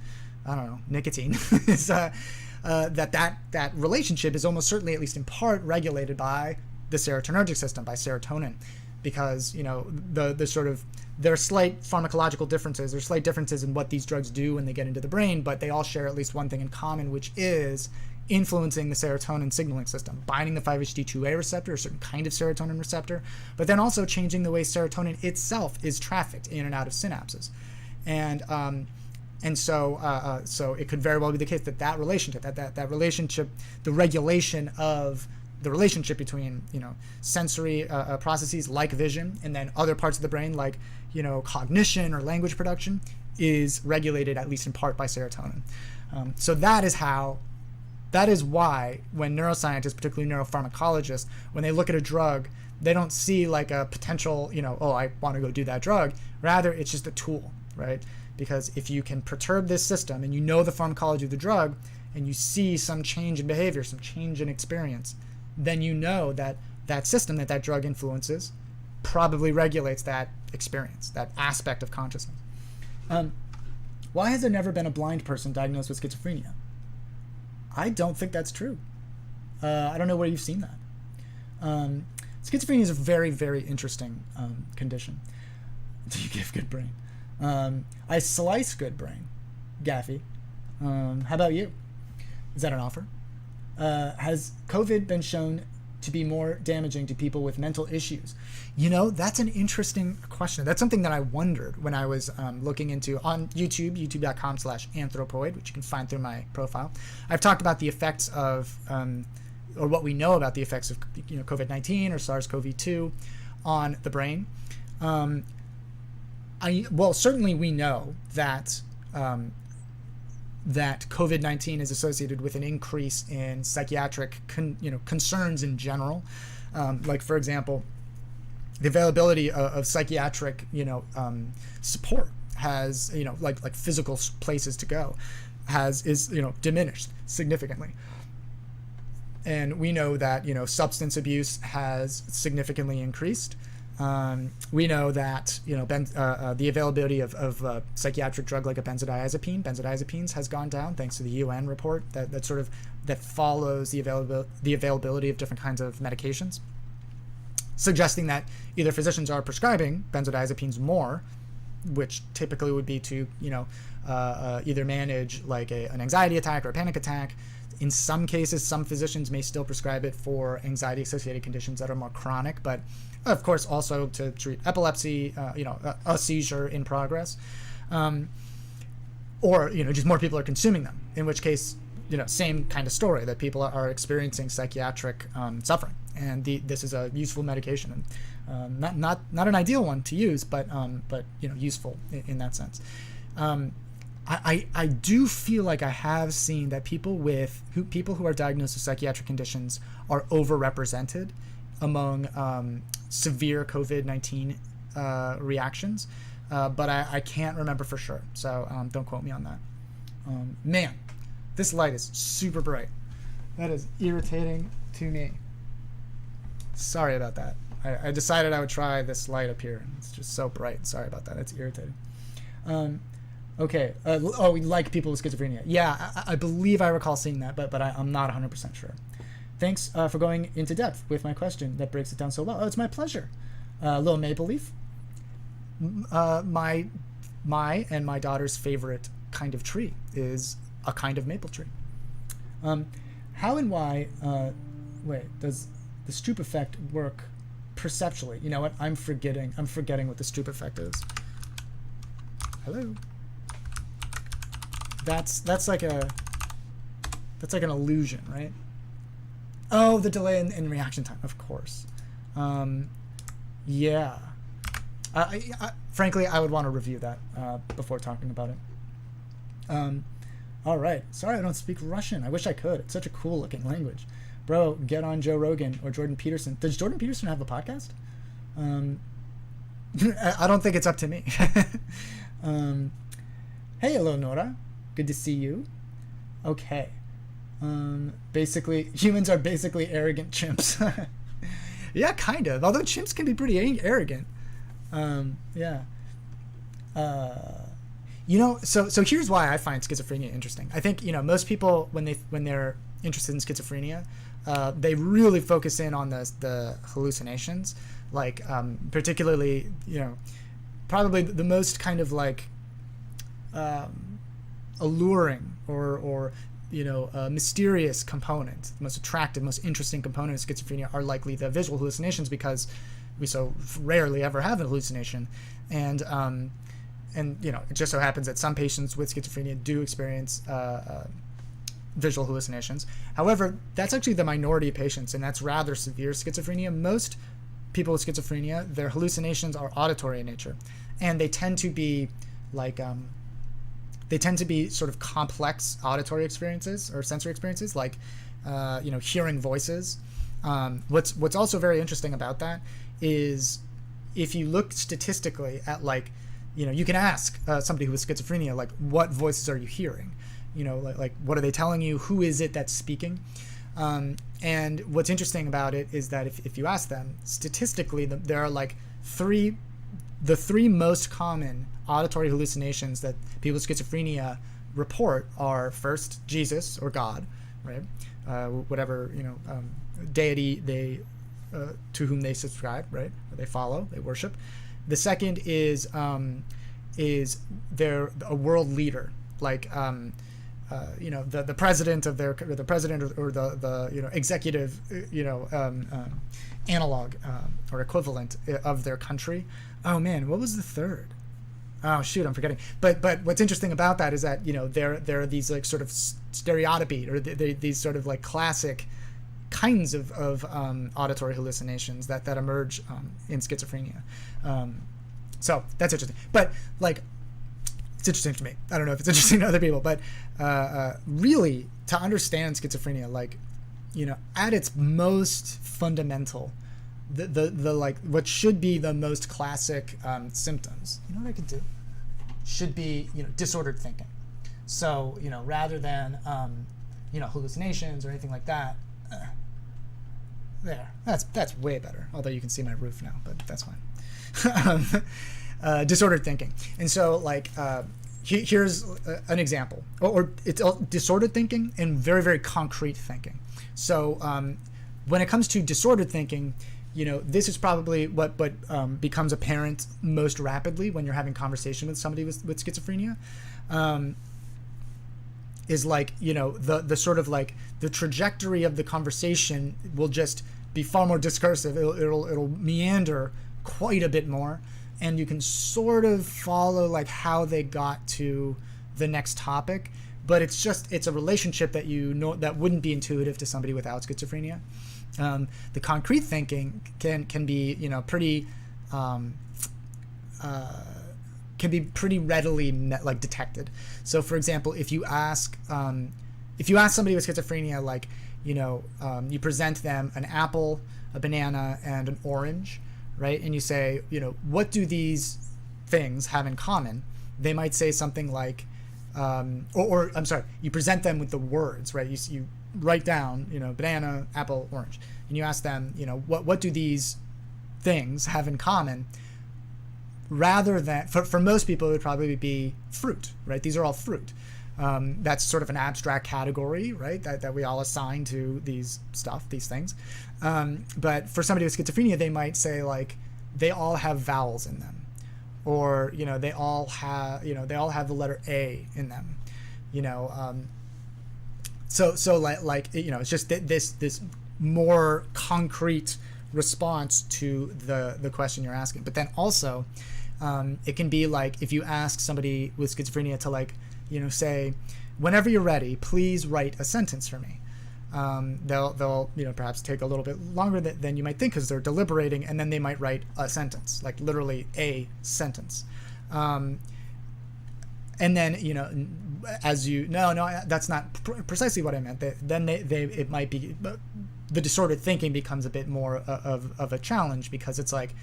nicotine, is that relationship is almost certainly, at least in part, regulated by the serotonergic system, by serotonin, because the sort of there are slight pharmacological differences. There's slight differences in what these drugs do when they get into the brain, but they all share at least one thing in common, which is influencing the serotonin signaling system, binding the 5-HT2A receptor, a certain kind of serotonin receptor, but then also changing the way serotonin itself is trafficked in and out of synapses. And so it could very well be the case that relationship, that relationship, the regulation of the relationship between sensory processes like vision and then other parts of the brain like cognition or language production is regulated at least in part by serotonin. So that is why when neuroscientists, particularly neuropharmacologists, when they look at a drug, they don't see like a potential, oh, I want to go do that drug. Rather, it's just a tool, right? Because if you can perturb this system and the pharmacology of the drug and you see some change in behavior, some change in experience, then that system that drug influences probably regulates that experience, that aspect of consciousness. Why has there never been a blind person diagnosed with schizophrenia? I don't think that's true. I don't know where you've seen that. Schizophrenia is a very, very interesting condition. Do you give good brain? I slice good brain, Gaffy. How about you? Is that an offer? Has COVID been shown to be more damaging to people with mental issues? That's an interesting question. That's something that I wondered when I was looking into on YouTube, youtube.com/anthropoid, which you can find through my profile. I've talked about the effects of, or what we know about the effects of COVID-19 or SARS-CoV-2 on the brain. Certainly we know that that COVID-19 is associated with an increase in psychiatric concerns in general. Like, for example, the availability of psychiatric support has like physical places to go is diminished significantly. And we know that substance abuse has significantly increased. We know that the availability of psychiatric drug like a benzodiazepines has gone down thanks to the UN report that follows the availability of different kinds of medications, suggesting that either physicians are prescribing benzodiazepines more, which typically would be to either manage like an anxiety attack or a panic attack. In some cases, some physicians may still prescribe it for anxiety-associated conditions that are more chronic, but of course also to treat epilepsy, a seizure in progress, or just more people are consuming them. In which case, same kind of story, that people are experiencing psychiatric suffering, and this is a useful medication, and not an ideal one to use, but useful in that sense. I do feel like I have seen that people who are diagnosed with psychiatric conditions are overrepresented among severe COVID-19 reactions, but I can't remember for sure, so don't quote me on that. Man, this light is super bright. That is irritating to me. Sorry about that. I decided I would try this light up here. It's just so bright. Sorry about that. It's irritating. Okay. We like people with schizophrenia. Yeah, I believe I recall seeing that, but I'm not 100% sure. Thanks for going into depth with my question that breaks it down so well. Oh, it's my pleasure. Little Maple Leaf. My and my daughter's favorite kind of tree is a kind of maple tree. How and why, does the Stroop effect work perceptually? You know what? I'm forgetting what the Stroop effect is. Hello. That's like an illusion, right? Oh, the delay in reaction time, of course. Yeah. Frankly, I would want to review that before talking about it. All right. Sorry I don't speak Russian. I wish I could. It's such a cool looking language. Bro, get on Joe Rogan or Jordan Peterson. Does Jordan Peterson have a podcast? I don't think it's up to me. Hey, hello, Nora. Good to see you. Okay. Basically, humans are basically arrogant chimps. Yeah, kind of. Although chimps can be pretty arrogant. Yeah. So here's why I find schizophrenia interesting. I think, most people, when they're interested in schizophrenia, they really focus in on the hallucinations. like particularly, probably the most kind of like alluring or mysterious component, the most attractive, most interesting component of schizophrenia are likely the visual hallucinations, because we so rarely ever have an hallucination. And it just so happens that some patients with schizophrenia do experience visual hallucinations. However, that's actually the minority of patients, and that's rather severe schizophrenia. Most people with schizophrenia, their hallucinations are auditory in nature, and they tend to be like sort of complex auditory experiences or sensory experiences, like hearing voices. What's also very interesting about that is if you look statistically at you can ask somebody who has schizophrenia, like, what voices are you hearing? Like what are they telling you? Who is it that's speaking? And what's interesting about it is that if you ask them, statistically, there are like the three most common auditory hallucinations that people with schizophrenia report are, first, Jesus or God, right? Whatever deity they to whom they subscribe, right? Or they follow, they worship. The second is they're a world leader, like the president of their, or the president or the executive analog or equivalent of their country. Oh man, what was the third? Oh shoot, I'm forgetting. But what's interesting about that is that there are these like sort of stereotypy, or these sort of like classic kinds of auditory hallucinations that emerge in schizophrenia. So that's interesting. But like, it's interesting to me. I don't know if it's interesting to other people, but really, to understand schizophrenia, like, at its most fundamental, the like what should be the most classic symptoms, what I could do, should be disordered thinking. So rather than hallucinations or anything like that. There, that's way better. Although you can see my roof now, but that's fine. Disordered thinking, and so like here's an example, or it's disordered thinking and very, very concrete thinking. So when it comes to disordered thinking, this is probably what becomes apparent most rapidly when you're having conversation with somebody with schizophrenia. Is like the sort of like the trajectory of the conversation will just be far more discursive. It'll meander quite a bit more, and you can sort of follow like how they got to the next topic, but it's a relationship that that wouldn't be intuitive to somebody without schizophrenia. The concrete thinking can be pretty can be pretty readily detected. So for example, if you ask somebody with schizophrenia, like you present them an apple, a banana, and an orange, right? And you say, what do these things have in common? They might say something like, or I'm sorry, you present them with the words, right? You write down, banana, apple, orange, and you ask them, what do these things have in common? Rather than, for most people, it would probably be fruit, right? These are all fruit. That's sort of an abstract category, right? That we all assign to these things. But for somebody with schizophrenia, they might say like, they all have vowels in them, or they all have the letter A in them, So like it's just this more concrete response to the question you're asking. But then also, it can be like if you ask somebody with schizophrenia to like say, whenever you're ready, please write a sentence for me. They'll perhaps take a little bit longer than you might think, because they're deliberating, and then they might write a sentence, like literally a sentence. And then that's not precisely what I meant. It might be, the disordered thinking becomes a bit more of a challenge, because it's like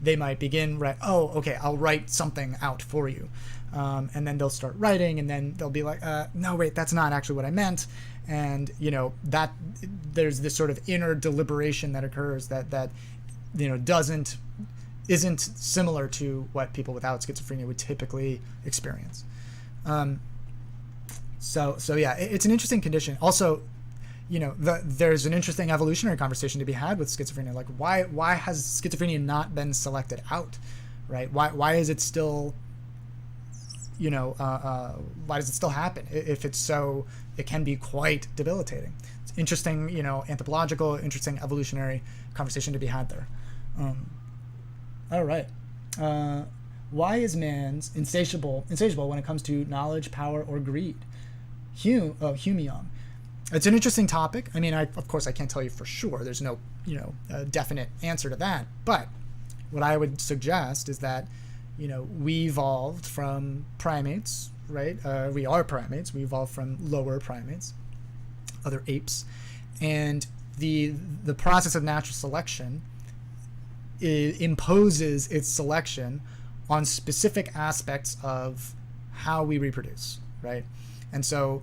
they might begin I'll write something out for you, and then they'll start writing, and then they'll be like, no wait, that's not actually what I meant. And that there's this sort of inner deliberation that occurs that isn't similar to what people without schizophrenia would typically experience. So yeah, it's an interesting condition. Also, there's an interesting evolutionary conversation to be had with schizophrenia. Like, why has schizophrenia not been selected out, right? Why is it still, why does it still happen if it's so? It can be quite debilitating. It's interesting, anthropological, interesting evolutionary conversation to be had there. All right. Why is man's insatiable when it comes to knowledge, power, or greed? Hume Young. It's an interesting topic. I mean, of course I can't tell you for sure. There's no, definite answer to that. But what I would suggest is that, we evolved from primates, right? We are primates. We evolved from lower primates, other apes, and the process of natural selection imposes its selection on specific aspects of how we reproduce, right? And so,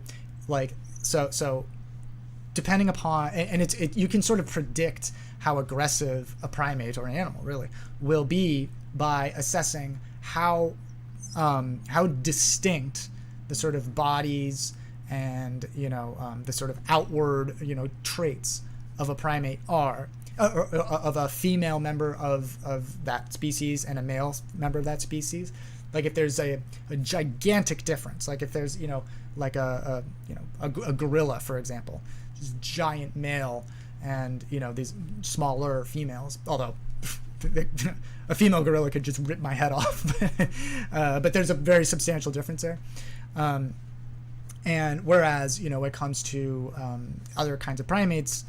so depending upon, and you can sort of predict how aggressive a primate or an animal really will be by assessing how distinct the sort of bodies and the sort of outward traits of a primate are, of a female member of that species and a male member of that species. Like if there's a gigantic difference, like if there's like a gorilla, for example, just giant male, and these smaller females. Although a female gorilla could just rip my head off, but there's a very substantial difference there. And whereas when it comes to other kinds of primates,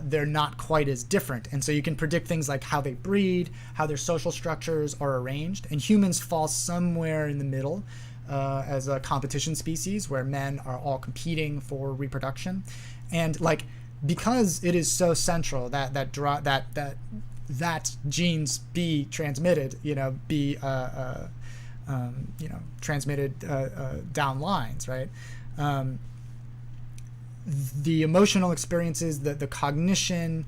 they're not quite as different, and so you can predict things like how they breed, how their social structures are arranged, and humans fall somewhere in the middle as a competition species where men are all competing for reproduction, and because it is so central that genes be transmitted, transmitted down lines, right? The emotional experiences, the cognition,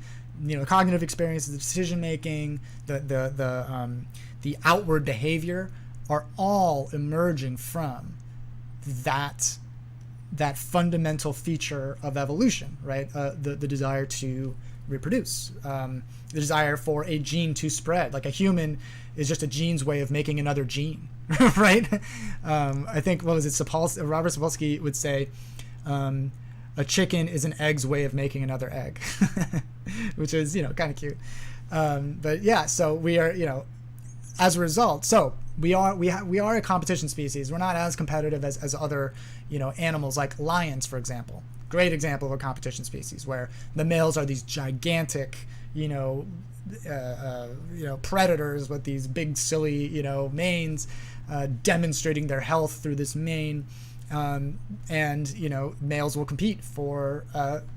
cognitive experiences, the decision making, the outward behavior are all emerging from that fundamental feature of evolution, right? The desire to reproduce, the desire for a gene to spread. Like a human is just a gene's way of making another gene, right? I think Robert Sapolsky would say, a chicken is an egg's way of making another egg, which is, kind of cute. But yeah, so we are, as a result, so we are a competition species. We're not as competitive as other, animals like lions, for example. Great example of a competition species where the males are these gigantic, predators with these big, silly, manes, demonstrating their health through this mane. And males will compete for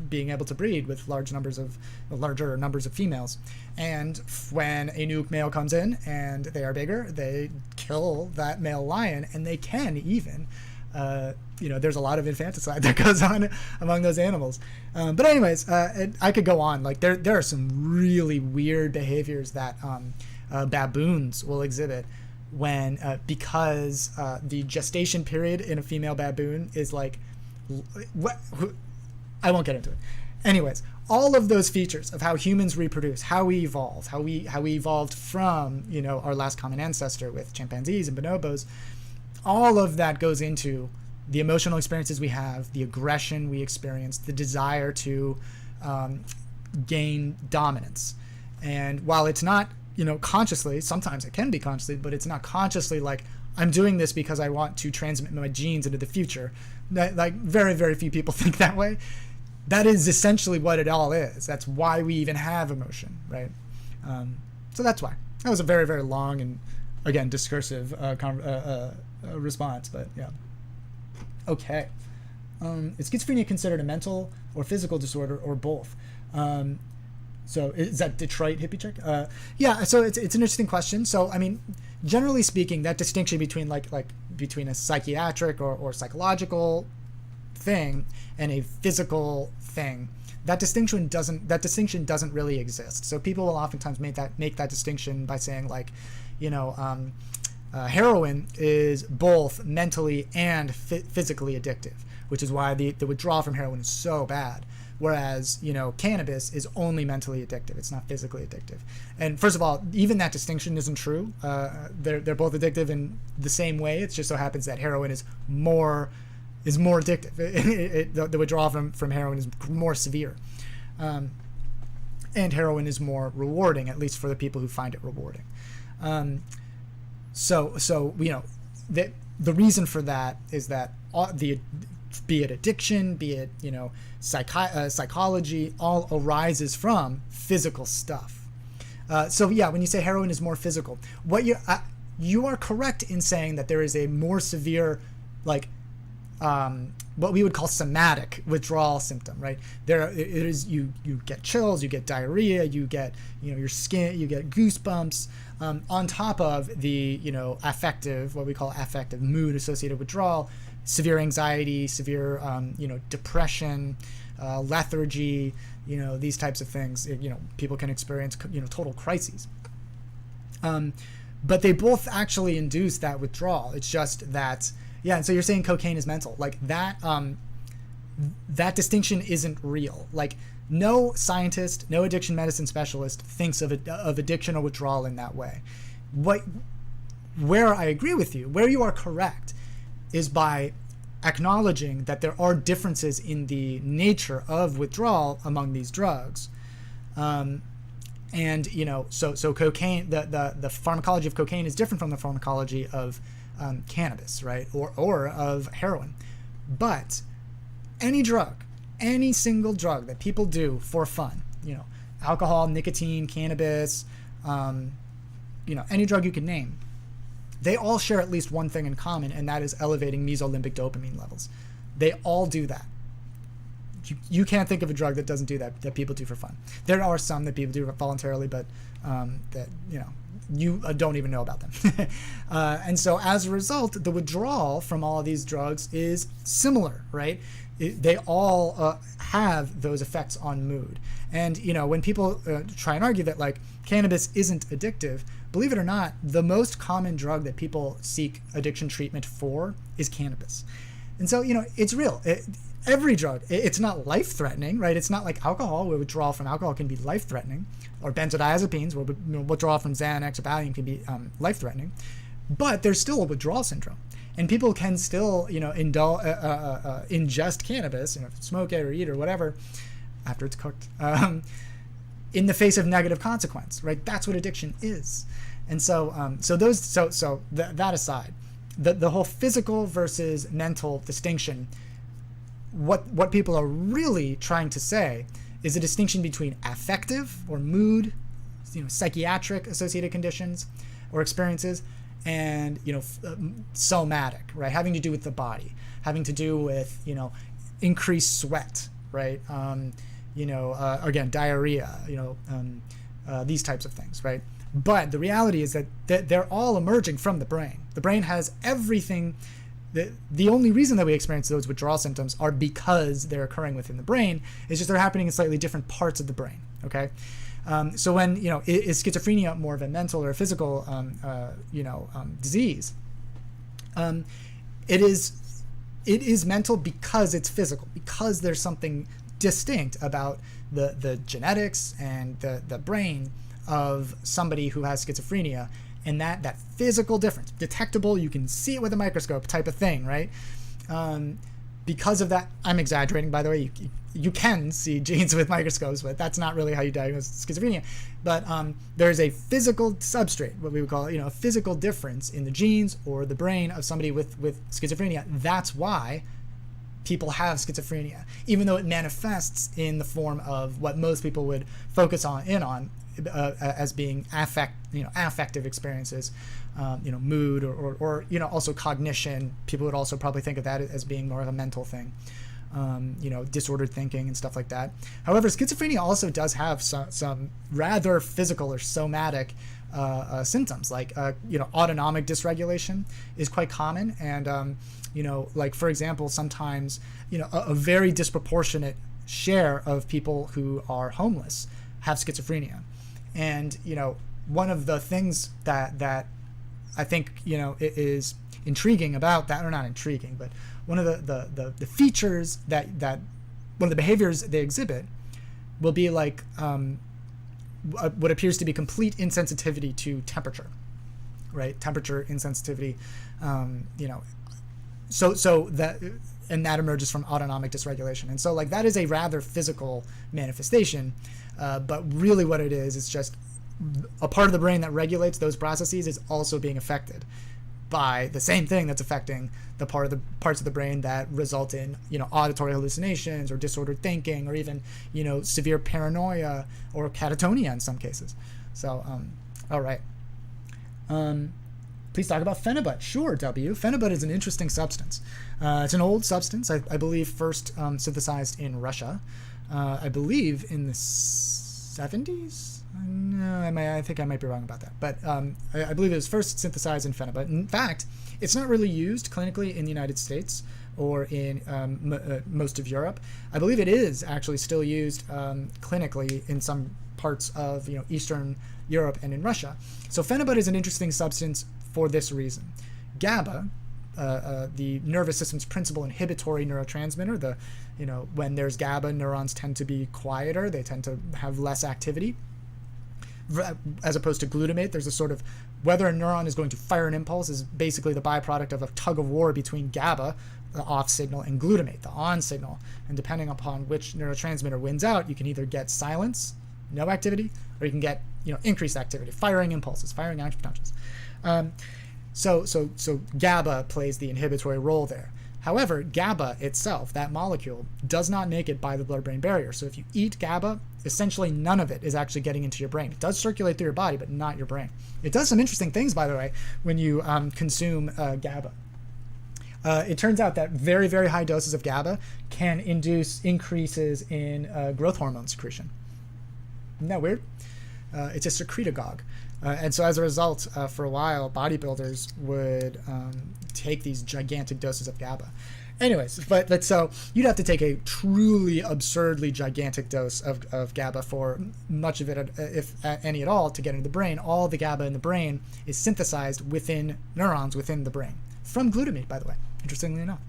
being able to breed with larger numbers of females, and when a new male comes in and they are bigger, they kill that male lion, and they can even there's a lot of infanticide that goes on among those animals. But anyways, I could go on. Like there are some really weird behaviors that baboons will exhibit when because the gestation period in a female baboon is I won't get into it. Anyways, all of those features of how humans reproduce, how we evolve, how we evolved from our last common ancestor with chimpanzees and bonobos, all of that goes into the emotional experiences we have, the aggression we experience, the desire to gain dominance. And while it's not consciously, sometimes it can be consciously, but it's not consciously like I'm doing this because I want to transmit my genes into the future. Like very, very few people think that way. That is essentially what it all is. That's why we even have emotion, right? So that's why. That was a very, very long and, again, discursive response, but yeah. Okay. Is schizophrenia considered a mental or physical disorder or both? So is that Detroit hippie chick? Yeah. So it's an interesting question. So I mean, generally speaking, that distinction between between a psychiatric or psychological thing and a physical thing, that distinction doesn't really exist. So people will oftentimes make that distinction by saying heroin is both mentally and physically addictive, which is why the withdrawal from heroin is so bad. whereas, you know, cannabis is only mentally addictive. It's not physically addictive. And first of all, even that distinction isn't true. They're both addictive in the same way. It just so happens that heroin is more addictive. The withdrawal from heroin is more severe. And heroin is more rewarding, at least for the people who find it rewarding. So you know, the reason for that is that be it addiction, be it, you know, psychology, all arises from physical stuff. So yeah, when you say heroin is more physical, you are correct in saying that there is a more severe, like, what we would call somatic withdrawal symptom, right? It is you get chills, you get diarrhea, you get, you know, your skin, you get goosebumps, on top of the, you know, what we call affective mood associated withdrawal, severe anxiety, severe, you know, depression, lethargy, you know, these types of things. You know, people can experience, you know, total crises. But they both actually induce that withdrawal. It's just that, yeah. And so you're saying cocaine is mental, like that. That distinction isn't real. Like, no scientist, no addiction medicine specialist thinks of addiction or withdrawal in that way. Where I agree with you, where you are correct, is by acknowledging that there are differences in the nature of withdrawal among these drugs. And, you know, so cocaine, the pharmacology of cocaine is different from the pharmacology of cannabis, right? Or of heroin. But any single drug that people do for fun, you know, alcohol, nicotine, cannabis, you know, any drug you can name, they all share at least one thing in common, and that is elevating mesolimbic dopamine levels. They all do that. You can't think of a drug that doesn't do that people do for fun. There are some that people do voluntarily, but that, you know, you don't even know about them. And so as a result, the withdrawal from all of these drugs is similar, right? They all have those effects on mood. And, you know, when people try and argue that, like, cannabis isn't addictive, believe it or not, the most common drug that people seek addiction treatment for is cannabis. And so, you know, it's real. Every drug, it's not life-threatening, right? It's not like alcohol, where withdrawal from alcohol can be life-threatening, or benzodiazepines, where, you know, withdrawal from Xanax or Valium can be life-threatening. But there's still a withdrawal syndrome. And people can still, you know, ingest cannabis, you know, smoke it or eat or whatever, after it's cooked, in the face of negative consequence, right? That's what addiction is. And so, that aside, the whole physical versus mental distinction, what people are really trying to say is a distinction between affective or mood, you know, psychiatric associated conditions or experiences, and, you know, somatic, right? Having to do with the body, having to do with, you know, increased sweat, right? You know, again, diarrhea, you know, these types of things, right? But the reality is that they're all emerging from the brain. The brain has everything. The only reason that we experience those withdrawal symptoms are because they're occurring within the brain. It's just they're happening in slightly different parts of the brain, okay? So when, you know, is schizophrenia more of a mental or a physical, you know, disease? It is mental because it's physical, because there's something distinct about the genetics and the brain of somebody who has schizophrenia, and that physical difference, detectable, you can see it with a microscope type of thing, right? Because of that, I'm exaggerating, by the way, you can see genes with microscopes, but that's not really how you diagnose schizophrenia. But there's a physical substrate, what we would call, you know, a physical difference in the genes or the brain of somebody with schizophrenia. That's why people have schizophrenia, even though it manifests in the form of what most people would focus on as being affective experiences, you know, mood or you know, also cognition. People would also probably think of that as being more of a mental thing, you know, disordered thinking and stuff like that. However, schizophrenia also does have some rather physical or somatic symptoms, like you know, autonomic dysregulation is quite common, and you know, like, for example, sometimes, you know, a very disproportionate share of people who are homeless have schizophrenia. And, you know, one of the things that I think, you know, is intriguing about that, or not intriguing, but one of the features that one of the behaviors they exhibit will be like what appears to be complete insensitivity to temperature, right? Temperature insensitivity, so that, and that emerges from autonomic dysregulation. And so like that is a rather physical manifestation, but really what it is just a part of the brain that regulates those processes is also being affected by the same thing that's affecting the parts of the brain that result in, auditory hallucinations or disordered thinking or even, severe paranoia or catatonia in some cases. So, all right. Please talk about phenibut. Sure, W. Phenibut is an interesting substance. It's an old substance, I believe first synthesized in Russia. I believe in the 70s? No, I think I might be wrong about that. But I believe it was first synthesized in phenibut. In fact, it's not really used clinically in the United States or in most of Europe. I believe it is actually still used clinically in some parts of Eastern Europe and in Russia. So phenibut is an interesting substance for this reason. GABA, the nervous system's principal inhibitory neurotransmitter, when there's GABA, neurons tend to be quieter. They tend to have less activity. As opposed to glutamate, there's a sort of whether a neuron is going to fire an impulse is basically the byproduct of a tug of war between GABA, the off signal, and glutamate, the on signal. And depending upon which neurotransmitter wins out, you can either get silence, no activity, or you can get increased activity, firing impulses, firing action potentials. So GABA plays the inhibitory role there. However, GABA itself, that molecule, does not make it by the blood-brain barrier. So if you eat GABA, essentially none of it is actually getting into your brain. It does circulate through your body, but not your brain. It does some interesting things, by the way, when you consume GABA. It turns out that very, very high doses of GABA can induce increases in growth hormone secretion. Isn't that weird? It's a secretagogue. And so as a result, for a while, bodybuilders would take these gigantic doses of GABA. Anyways, but so you'd have to take a truly absurdly gigantic dose of GABA for much of it, if any at all, to get into the brain. All the GABA in the brain is synthesized within neurons within the brain, from glutamate, by the way, interestingly enough.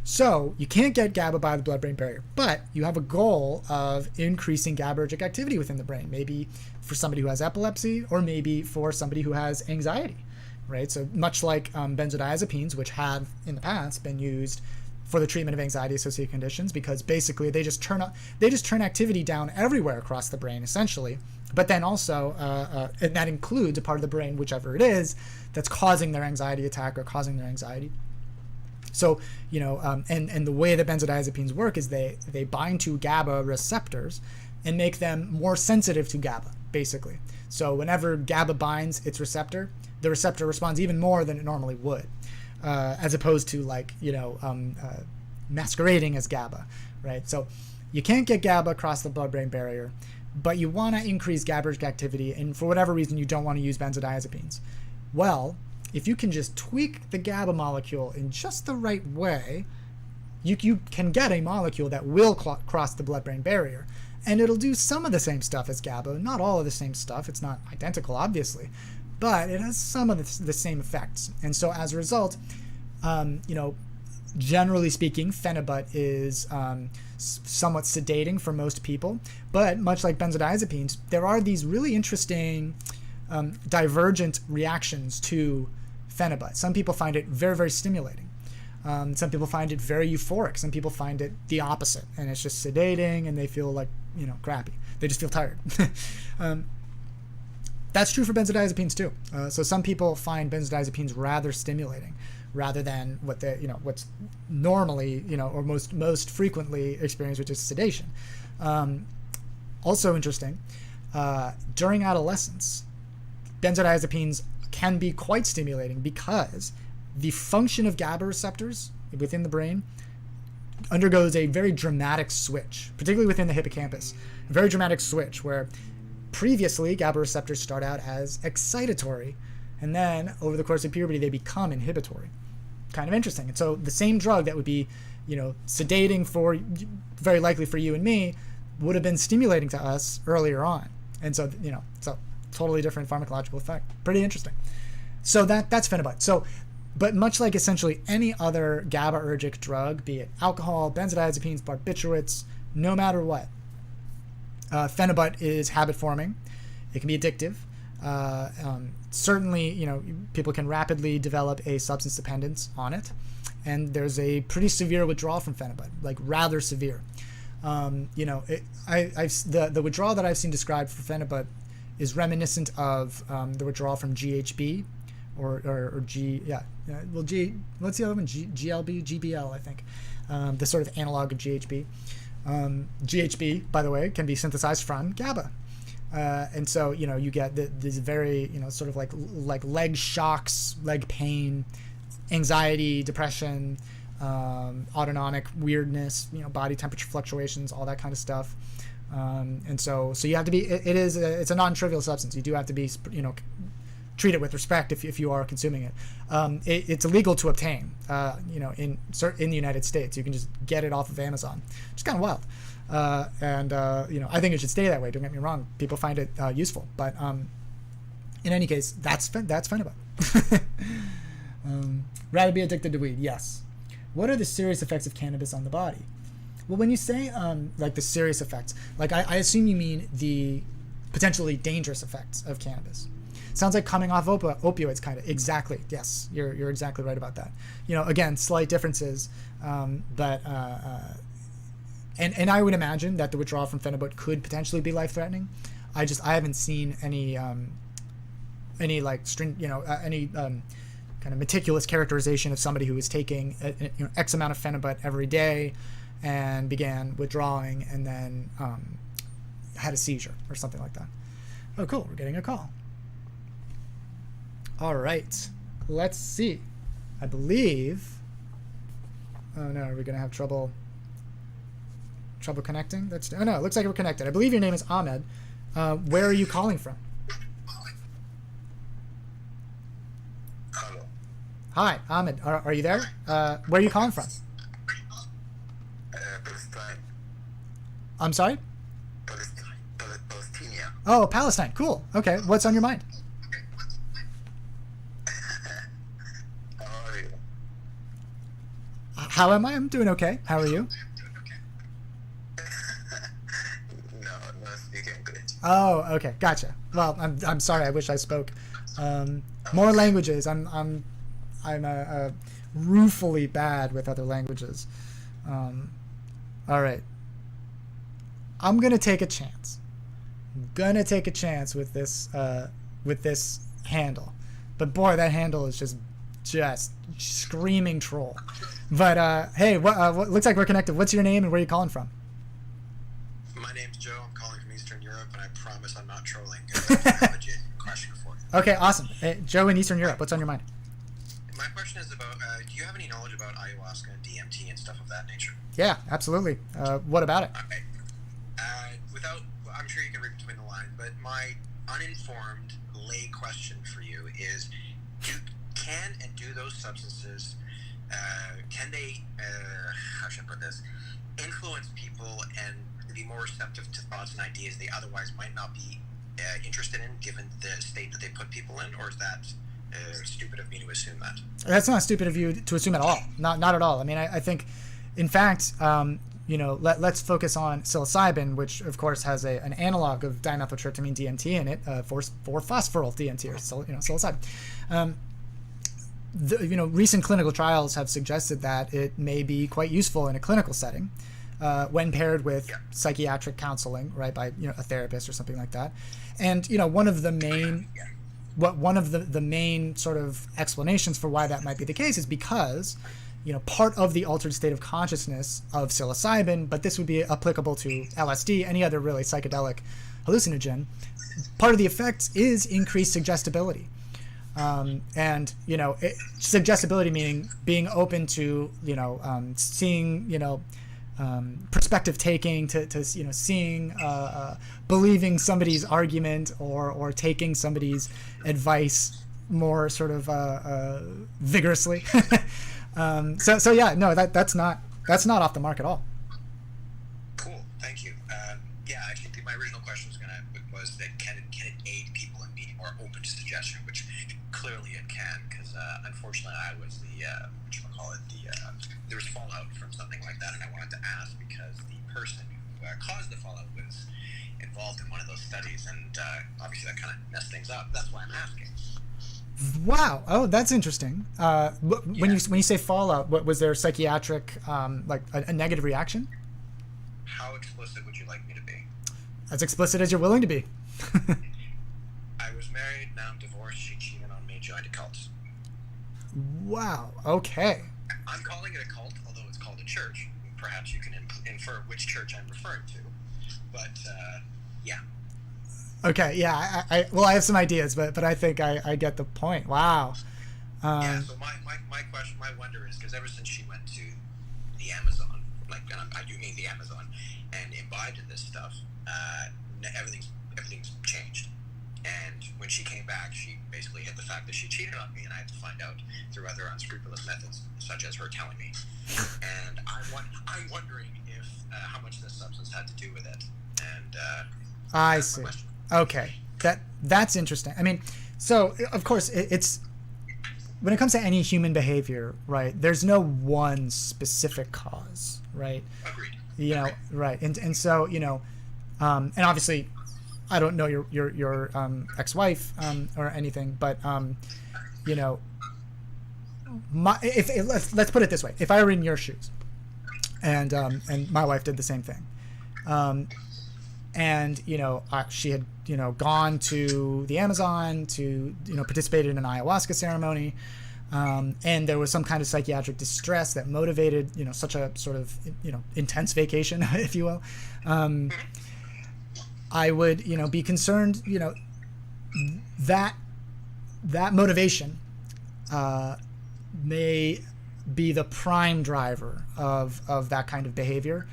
So you can't get GABA by the blood-brain barrier, but you have a goal of increasing GABAergic activity within the brain, maybe for somebody who has epilepsy or maybe for somebody who has anxiety, right? So much like benzodiazepines, which have in the past been used for the treatment of anxiety-associated conditions, because basically they just turn activity down everywhere across the brain, essentially. But then also, and that includes a part of the brain, whichever it is, that's causing their anxiety attack or causing their anxiety. So, and the way that benzodiazepines work is they bind to GABA receptors and make them more sensitive to GABA, basically. So whenever GABA binds its receptor, the receptor responds even more than it normally would, as opposed to masquerading as GABA, right? So you can't get GABA across the blood-brain barrier, but you want to increase GABAergic activity, and for whatever reason you don't want to use benzodiazepines. Well, if you can just tweak the GABA molecule in just the right way, you can get a molecule that will cross the blood-brain barrier. And it'll do some of the same stuff as GABA, not all of the same stuff. It's not identical, obviously, but it has some of the same effects. And so as a result, generally speaking, phenibut is somewhat sedating for most people. But much like benzodiazepines, there are these really interesting divergent reactions to phenibut. Some people find it very, very stimulating. Some people find it very euphoric. Some people find it the opposite, and it's just sedating, and they feel like, crappy. They just feel tired. That's true for benzodiazepines too. So some people find benzodiazepines rather stimulating, rather than what's normally, or most frequently experienced, which is sedation. Also interesting, during adolescence, benzodiazepines can be quite stimulating because the function of GABA receptors within the brain undergoes a very dramatic switch, particularly within the hippocampus. A very dramatic switch where previously GABA receptors start out as excitatory, and then over the course of puberty they become inhibitory. Kind of interesting. And so the same drug that would be, sedating for, very likely for you and me, would have been stimulating to us earlier on. And so, so totally different pharmacological effect. Pretty interesting. So that's phenibut. So, but much like essentially any other GABAergic drug, be it alcohol, benzodiazepines, barbiturates, no matter what, phenibut is habit forming. It can be addictive. Certainly, you know, people can rapidly develop a substance dependence on it, and there's a pretty severe withdrawal from phenibut, like rather severe. You know, the withdrawal that I've seen described for phenibut is reminiscent of the withdrawal from GHB, or G, yeah, well, what's the other one? GLB, GBL, I think, the sort of analog of GHB. GHB, by the way, can be synthesized from GABA. And so, you know, you get these very, you know, sort of like leg shocks, leg pain, anxiety, depression, autonomic weirdness, you know, body temperature fluctuations, all that kind of stuff. And so you have to be, it's a non-trivial substance. You do have to be, you know, treat it with respect if you are consuming it. It's illegal to obtain, you know, in the United States. You can just get it off of Amazon. It's kind of wild. You know, I think it should stay that way. Don't get me wrong. People find it useful, but in any case, that's phenibut. Rather be addicted to weed. Yes. What are the serious effects of cannabis on the body? Well, when you say like the serious effects, like I assume you mean the potentially dangerous effects of cannabis. Sounds like coming off opioids, kind of. Exactly. Yes, you're exactly right about that. You know, again, slight differences, but I would imagine that the withdrawal from phenibut could potentially be life-threatening. I haven't seen any like any kind of meticulous characterization of somebody who was taking X amount of phenibut every day and began withdrawing and then had a seizure or something like that. Oh, cool. We're getting a call. All right. Let's see. I believe... Oh, no. Are we going to have trouble connecting? Oh, no. It looks like we're connected. I believe your name is Ahmed. Where are you calling from? Hello. Hi, Ahmed. Are you there? Where are you calling from? Palestine. I'm sorry? Palestine. Oh, Palestine. Cool. Okay. What's on your mind? How are you? How am I? I'm doing okay. How are you? No speak English. Oh, okay. Gotcha. Well, I'm sorry. I wish I spoke more languages. I'm ruefully bad with other languages. All right. I'm gonna take a chance. With this handle, but boy, that handle is just screaming troll. But hey, what looks like we're connected. What's your name and where are you calling from? My name's Joe. I'm calling from Eastern Europe, and I promise I'm not trolling. I have a legit question for you. Okay, awesome. Hey, Joe in Eastern Europe, what's on your mind? My question is about, do you have any knowledge about ayahuasca and DMT and stuff of that nature? Yeah, absolutely. What about it? Okay. I'm sure you can read between the lines, but my uninformed lay question for you is, do those substances, can they, how should I put this, influence people and be more receptive to thoughts and ideas they otherwise might not be interested in, given the state that they put people in, or is that stupid of me to assume that? That's not stupid of you to assume at all. Not at all. I mean, I think, in fact, you know, let's focus on psilocybin, which of course has an analog of dimethyltryptamine DMT in it, 4-phosphoryl DMT, or psilocybin. You know, recent clinical trials have suggested that it may be quite useful in a clinical setting when paired with psychiatric counseling, right, by a therapist or something like that. And one of the main the main sort of explanations for why that might be the case is because part of the altered state of consciousness of psilocybin, but this would be applicable to LSD, any other really psychedelic hallucinogen, part of the effect is increased suggestibility. Suggestibility meaning being open to, seeing, perspective taking, to seeing, believing somebody's argument or taking somebody's advice more sort of vigorously. That's not off the mark at all. Cool, thank you. Actually, my original question was that can it aid people in being more open to suggestion, which clearly it can, because unfortunately I was there was fallout from something like that, and I wanted to ask because the person who caused the fallout was involved in one of those studies, and obviously that kind of messed things up. That's why I'm asking. Wow. Oh, that's interesting. When you say fallout, what was there psychiatric, like a negative reaction? How explicit would you like me to be? As explicit as you're willing to be. I was married, now I'm divorced, she cheated on me, joined a cult. Wow. Okay. I'm calling it a cult, although it's called a church. Perhaps you can infer which church I'm referring to. But, yeah. Okay, yeah. I have some ideas, but I think I get the point. Wow. Yeah, so my question, my wonder is, because ever since she went to the Amazon, like, and I do mean the Amazon, and imbibed in this stuff, everything's changed. And when she came back, she basically hid the fact that she cheated on me, and I had to find out through other unscrupulous methods, such as her telling me. And I'm wondering if how much this substance had to do with it. And I see. Okay, that's interesting. I mean, so of course it's when it comes to any human behavior, right? There's no one specific cause, right? Agreed. You know, right? And so and obviously, I don't know your ex-wife or anything, but let's put it this way: if I were in your shoes, and my wife did the same thing, and she had gone to the Amazon to participated in an ayahuasca ceremony, and there was some kind of psychiatric distress that motivated such a sort of intense vacation, if you will. I would be concerned that motivation may be the prime driver of that kind of behavior,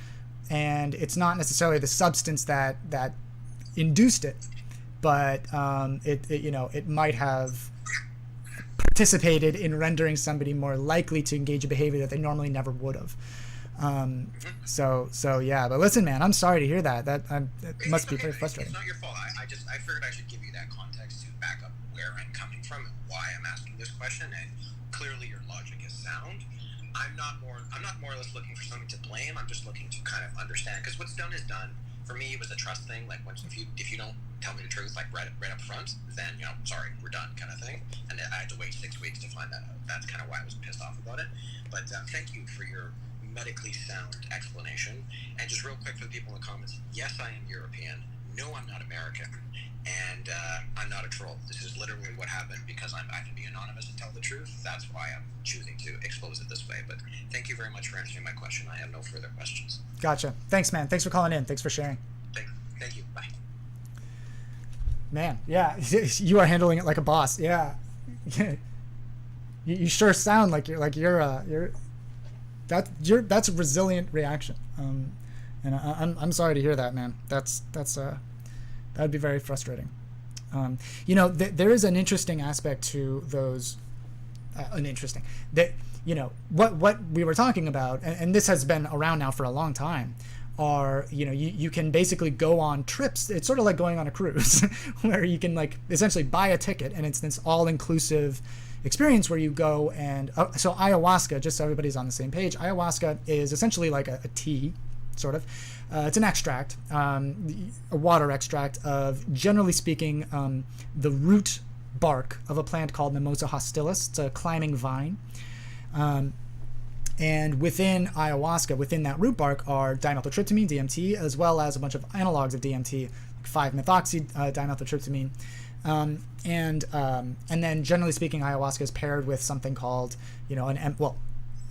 and it's not necessarily the substance that induced it, but it might have participated in rendering somebody more likely to engage a behavior that they normally never would have. So yeah, but listen, man, I'm sorry to hear that. It must be very frustrating. It's not your fault. I figured I should give you that context to back up where I'm coming from and why I'm asking this question. And clearly, your logic is sound. I'm not more or less looking for something to blame. I'm just looking to kind of understand, because what's done is done. For me, it was a trust thing. Like if you don't tell me the truth, like right up front, then sorry, we're done, kind of thing. And I had to wait 6 weeks to find that out. That's kind of why I was pissed off about it. But thank you for your medically sound explanation. And just real quick for the people in the comments, yes, I am European. No, I'm not American. And I'm not a troll. This is literally what happened because I can be anonymous and tell the truth. That's why I'm choosing to expose it this way. But thank you very much for answering my question. I have no further questions. Gotcha. Thanks, man. Thanks for calling in. Thanks for sharing. Thank you. Bye. Man, yeah, you are handling it like a boss. Yeah. You sure sound like you're that's a resilient reaction. And I'm sorry to hear that, man. That would be very frustrating. There is an interesting aspect to those. What we were talking about, and this has been around now for a long time, are you can basically go on trips. It's sort of like going on a cruise, where you can essentially buy a ticket, and it's this all-inclusive experience where you go and so ayahuasca, just so everybody's on the same page, ayahuasca is essentially like a tea, sort of. It's an extract, a water extract of, generally speaking, the root bark of a plant called Mimosa hostilis. It's a climbing vine. And within ayahuasca, within that root bark, are dimethyltryptamine, DMT, as well as a bunch of analogs of DMT, like 5-methoxy dimethyltryptamine. And then, generally speaking, ayahuasca is paired with something called,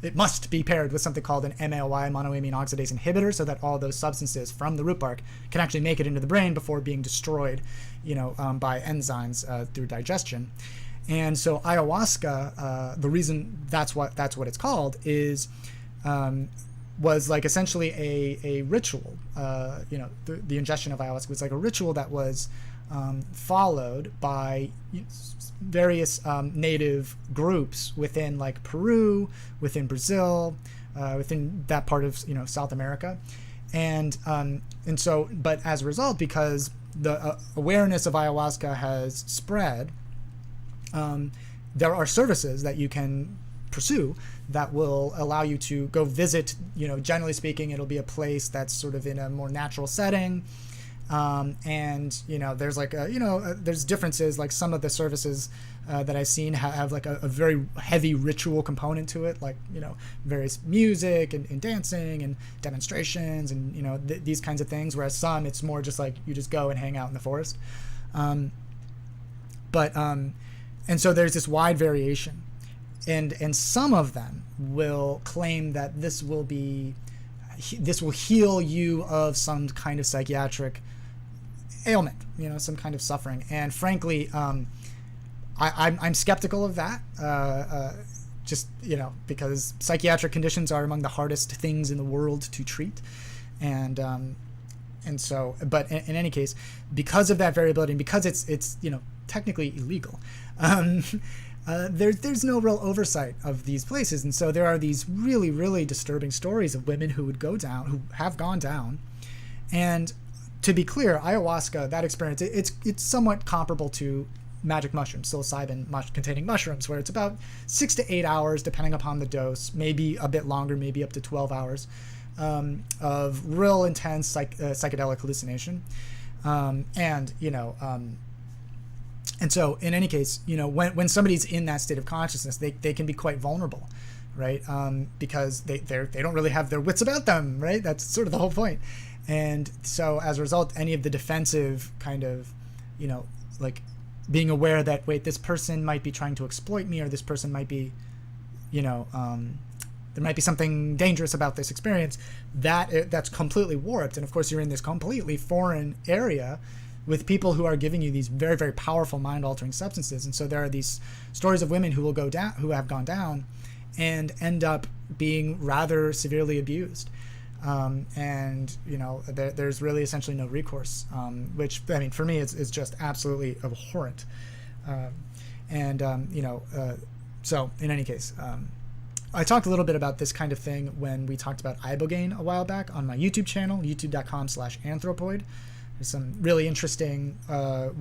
it must be paired with something called an MAOI, monoamine oxidase inhibitor, so that all those substances from the root bark can actually make it into the brain before being destroyed, by enzymes through digestion. And so ayahuasca, the reason that's what it's called is, was like essentially a ritual. The ingestion of ayahuasca was like a ritual that was followed by various native groups within like Peru, within Brazil, within that part of South America, and so but as a result, because the awareness of ayahuasca has spread, there are services that you can pursue that will allow you to go visit. Generally speaking, it'll be a place that's sort of in a more natural setting. And there's like there's differences. Like some of the services that I've seen have like a very heavy ritual component to it, like various music and dancing and demonstrations and these kinds of things. Whereas some, it's more just like you just go and hang out in the forest. And so there's this wide variation, and some of them will claim that this will heal you of some kind of psychiatric ailment, some kind of suffering. And frankly, I'm skeptical of that, just because psychiatric conditions are among the hardest things in the world to treat, and so, but in any case, because of that variability and because it's technically illegal, there's no real oversight of these places, and so there are these really, really disturbing stories of women who have gone down. And to be clear, ayahuasca, that experience, it's somewhat comparable to magic mushrooms, psilocybin containing mushrooms, where it's about 6 to 8 hours, depending upon the dose, maybe a bit longer, maybe up to 12 hours, of real intense psychedelic hallucination. And so in any case, when somebody's in that state of consciousness, they can be quite vulnerable, right? Because they don't really have their wits about them, right? That's sort of the whole point. And so as a result, any of the defensive kind of, like being aware that, wait, this person might be trying to exploit me, or this person might be, there might be something dangerous about this experience, that's completely warped. And of course, you're in this completely foreign area with people who are giving you these very, very powerful mind-altering substances. And so there are these stories of women who have gone down and end up being rather severely abused. There's really essentially no recourse, which, I mean, for me, is just absolutely abhorrent. So in any case, I talked a little bit about this kind of thing when we talked about ibogaine a while back on my YouTube channel, youtube.com/anthropoid. There's some really interesting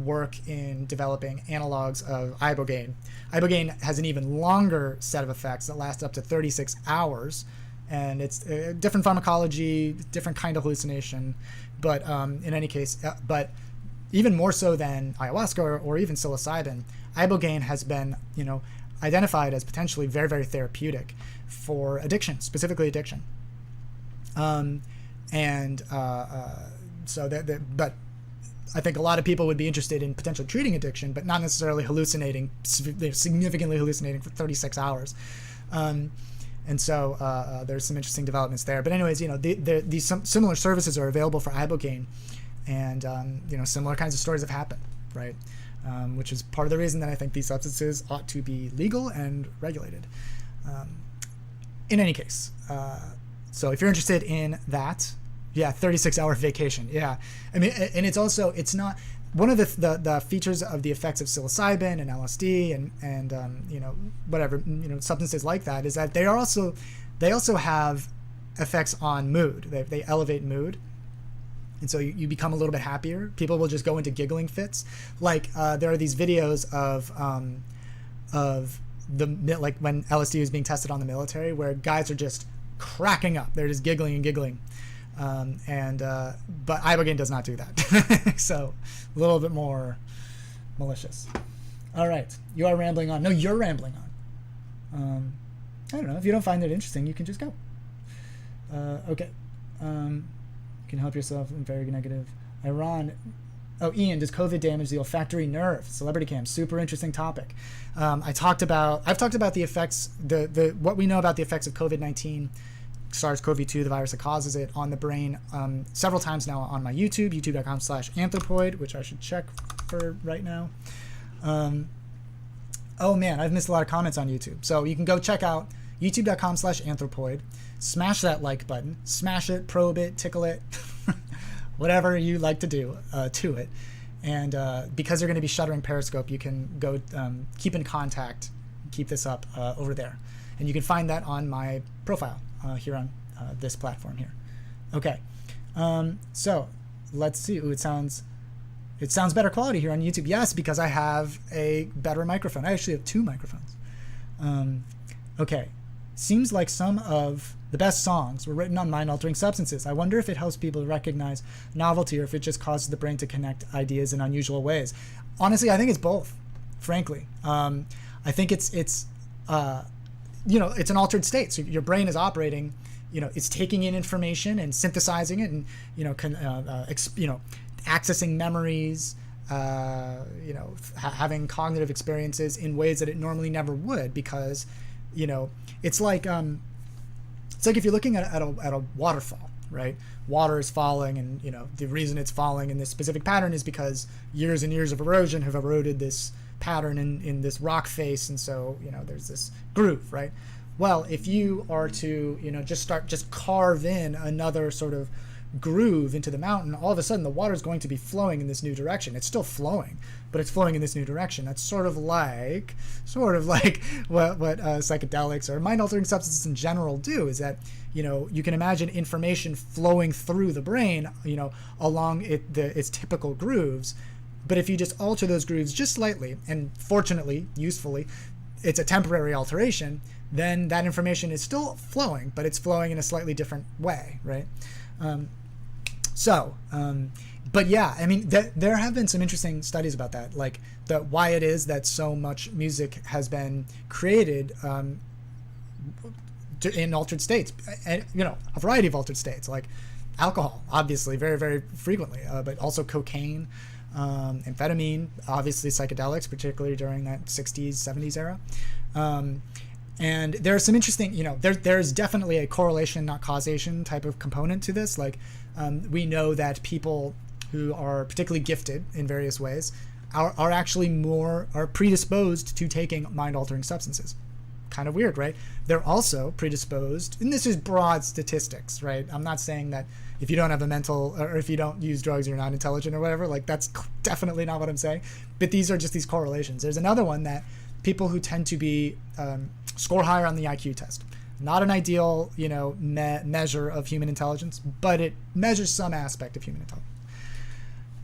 work in developing analogs of ibogaine. Ibogaine has an even longer set of effects that last up to 36 hours. And it's different pharmacology, different kind of hallucination, but in any case, but even more so than ayahuasca or even psilocybin, ibogaine has been, identified as potentially very, very therapeutic for addiction, specifically addiction. But I think a lot of people would be interested in potentially treating addiction, but not necessarily significantly hallucinating for 36 hours. And so there's some interesting developments there. But anyways, these similar services are available for ibogaine, and similar kinds of stories have happened, right? Which is part of the reason that I think these substances ought to be legal and regulated. In any case, so if you're interested in that, 36-hour vacation, yeah. I mean, and it's not. One of the features of the effects of psilocybin and LSD and whatever, substances like that, is that they also have effects on mood. They elevate mood, and so you become a little bit happier. People will just go into giggling fits. Like there are these videos of like when LSD was being tested on the military, where guys are just cracking up. They're just giggling and giggling. But ibogaine does not do that. So a little bit more malicious. All right. You are rambling on. No, you're rambling on. I don't know. If you don't find it interesting, you can just go. Okay. You can help yourself in very negative. Iran. Oh, Ian, does COVID damage the olfactory nerve? Celebrity cam. Super interesting topic. I've talked about the effects, what we know about the effects of COVID-19, SARS-CoV-2, the virus that causes it, on the brain several times now on my YouTube, youtube.com/anthropoid, which I should check for right now. Oh man, I've missed a lot of comments on YouTube. So you can go check out youtube.com/anthropoid, smash that like button, smash it, probe it, tickle it, whatever you like to do to it. And because they're going to be shuttering Periscope, you can go keep in contact, keep this up over there. And you can find that on my profile here on this platform here. Okay, so let's see. Ooh, it sounds it sounds better quality here on YouTube. Yes, because I have a better microphone. I actually have 2 microphones. Okay. Seems like some of the best songs were written on mind-altering substances. I wonder if it helps people recognize novelty or if it just causes the brain to connect ideas in unusual ways. Honestly, I think it's both, frankly. I think it's it's an altered state. So your brain is operating, it's taking in information and synthesizing it and, accessing memories, having cognitive experiences in ways that it normally never would because, it's like if you're looking at a waterfall, right? Water is falling, and the reason it's falling in this specific pattern is because years and years of erosion have eroded this pattern in this rock face, and so there's this groove, right? Well, if you are to just carve in another sort of groove into the mountain, all of a sudden the water is going to be flowing in this new direction. It's still flowing, but it's flowing in this new direction. That's sort of like what psychedelics or mind-altering substances in general do, is that you can imagine information flowing through the brain along its typical grooves, but if you just alter those grooves just slightly, and fortunately, usefully, it's a temporary alteration, then that information is still flowing, but it's flowing in a slightly different way, right? But yeah, I mean, there have been some interesting studies about that, like why it is that so much music has been created in altered states, and a variety of altered states, like alcohol, obviously, very, very frequently, but also cocaine, amphetamine, obviously psychedelics, particularly during that 60s, 70s era. And there's some interesting, there's definitely a correlation, not causation type of component to this. Like, we know that people who are particularly gifted in various ways are actually are predisposed to taking mind-altering substances. Kind of weird, right? They're also predisposed, and this is broad statistics, right? I'm not saying that if you don't have a mental, or if you don't use drugs, you're not intelligent or whatever. Like, that's definitely not what I'm saying. But these are just these correlations. There's another one that people who tend to be score higher on the IQ test. Not an ideal, measure of human intelligence, but it measures some aspect of human intelligence.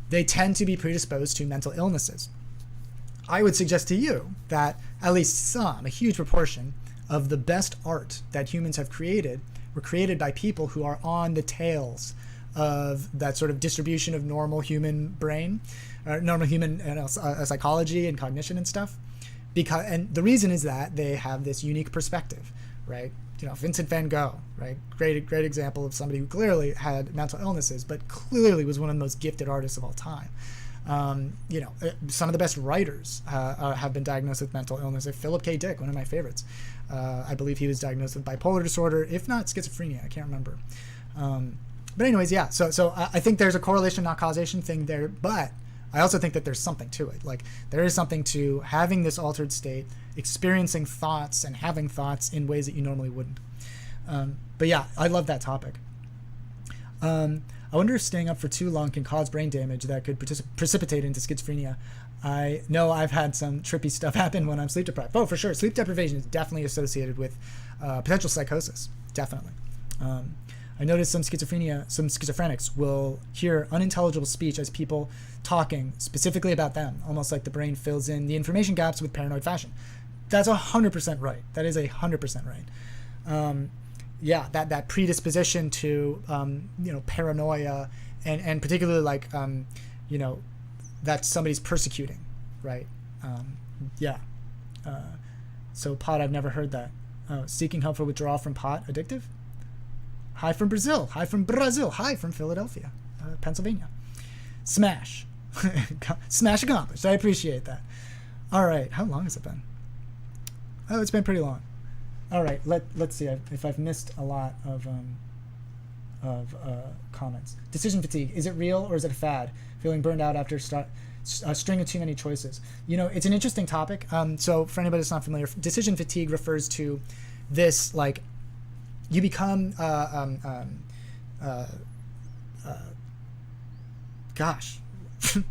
They tend to be predisposed to mental illnesses. I would suggest to you that at least a huge proportion of the best art that humans have created were created by people who are on the tails of that sort of distribution of normal human brain, or normal human psychology and cognition and stuff. And the reason is that they have this unique perspective, right? Vincent van Gogh, right? Great example of somebody who clearly had mental illnesses, but clearly was one of the most gifted artists of all time. Some of the best writers have been diagnosed with mental illness. Philip K. Dick, one of my favorites. I believe he was diagnosed with bipolar disorder, if not schizophrenia. I can't remember. But anyways, yeah. So I think there's a correlation, not causation thing there, but I also think that there's something to it. Like, there is something to having this altered state, experiencing thoughts and having thoughts in ways that you normally wouldn't. But yeah, I love that topic. I wonder if staying up for too long can cause brain damage that could precipitate into schizophrenia. I know I've had some trippy stuff happen when I'm sleep deprived. Oh, for sure. Sleep deprivation is definitely associated with potential psychosis. Definitely. I noticed some schizophrenics will hear unintelligible speech as people talking specifically about them, almost like the brain fills in the information gaps with paranoid fashion. That's 100% right. That is 100% right. Yeah, that predisposition to paranoia and particularly like that somebody's persecuting, right? Yeah. So pot, I've never heard that. Seeking help for withdrawal from pot, addictive. Hi from Brazil. Hi from Brazil. Hi from Philadelphia, Pennsylvania. Smash. Smash accomplished. I appreciate that. All right. How long has it been? Oh, it's been pretty long. All right. Let's see if I've missed a lot of comments. Decision fatigue. Is it real or is it a fad? Feeling burned out after a string of too many choices. It's an interesting topic. So for anybody that's not familiar, decision fatigue refers to this, like, you become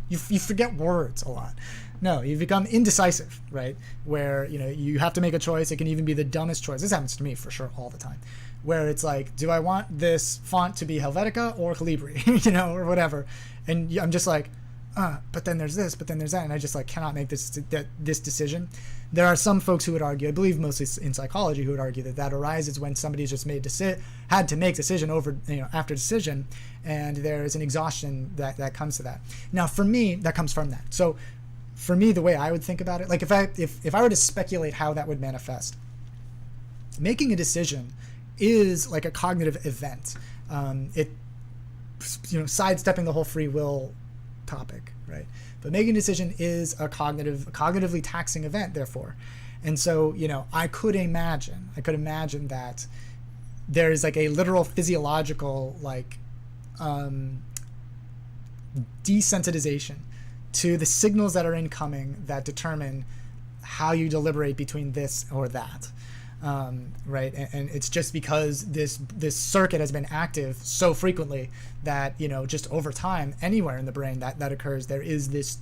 you forget words a lot. No, you become indecisive, right? Where you have to make a choice. It can even be the dumbest choice. This happens to me for sure all the time, where it's like, do I want this font to be Helvetica or Calibri, or whatever? And I'm just like, but then there's this, but then there's that, and I just like cannot make this decision. There are some folks who would argue, I believe mostly in psychology, who would argue that arises when somebody's just had to make decision over, after decision, and there is an exhaustion that comes to that. Now, for me, that comes from that. So, for me, the way I would think about it, like if I were to speculate how that would manifest, making a decision is like a cognitive event. Sidestepping the whole free will topic, right? But making a decision is a cognitively taxing event, therefore. And so, I could imagine that there is like a literal physiological desensitization to the signals that are incoming that determine how you deliberate between this or that. Right, and it's just because this circuit has been active so frequently that just over time, anywhere in the brain that occurs, there is this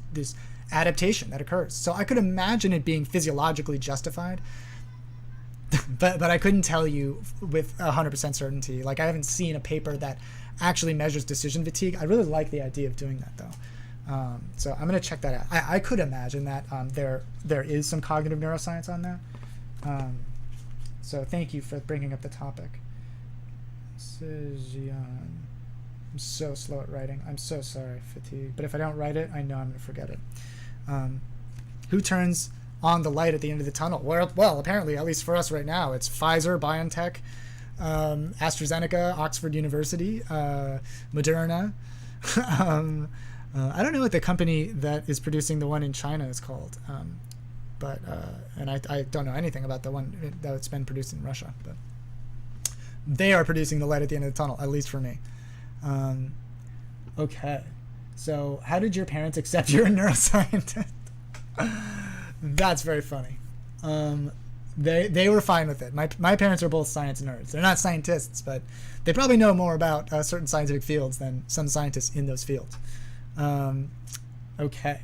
adaptation that occurs. So I could imagine it being physiologically justified, but I couldn't tell you with 100% certainty. Like I haven't seen a paper that actually measures decision fatigue. I really like the idea of doing that though. So I'm going to check that out. I could imagine that there is some cognitive neuroscience on that. So thank you for bringing up the topic. I'm so slow at writing. I'm so sorry, fatigue. But if I don't write it, I know I'm going to forget it. Who turns on the light at the end of the tunnel? Well, apparently, at least for us right now, it's Pfizer, BioNTech, AstraZeneca, Oxford University, Moderna. I don't know what the company that is producing the one in China is called. But I don't know anything about the one that's been produced in Russia, but they are producing the light at the end of the tunnel, at least for me. Okay, so how did your parents accept you're a neuroscientist? That's very funny. They were fine with it. My parents are both science nerds. They're not scientists, but they probably know more about certain scientific fields than some scientists in those fields. Okay.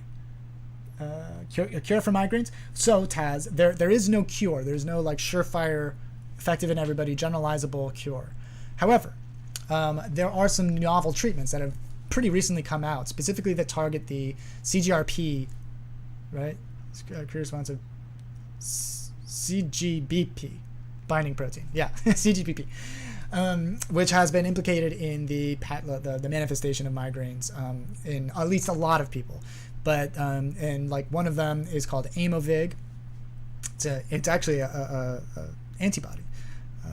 A cure for migraines. So Taz, there is no cure. There's no surefire, effective in everybody, generalizable cure. However, there are some novel treatments that have pretty recently come out, specifically that target the CGRP, right? Responsive CGBP binding protein. Yeah, CGBP. Which has been implicated in the manifestation of migraines in at least a lot of people. But and one of them is called Aimovig. It's actually a antibody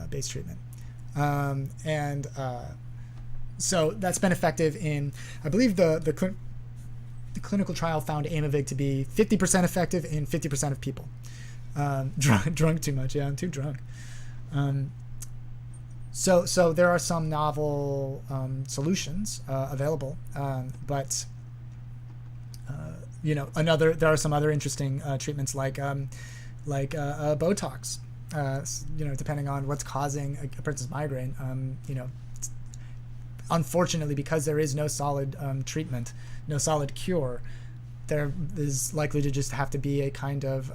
based treatment, so that's been effective in, I believe the clinical trial found Aimovig to be 50% effective in 50% of people. Drunk too much. Yeah, I'm too drunk. So there are some novel solutions available, but there are some other interesting treatments like Botox. Depending on what's causing a person's migraine. Unfortunately, because there is no solid treatment, no solid cure, there is likely to just have to be a kind of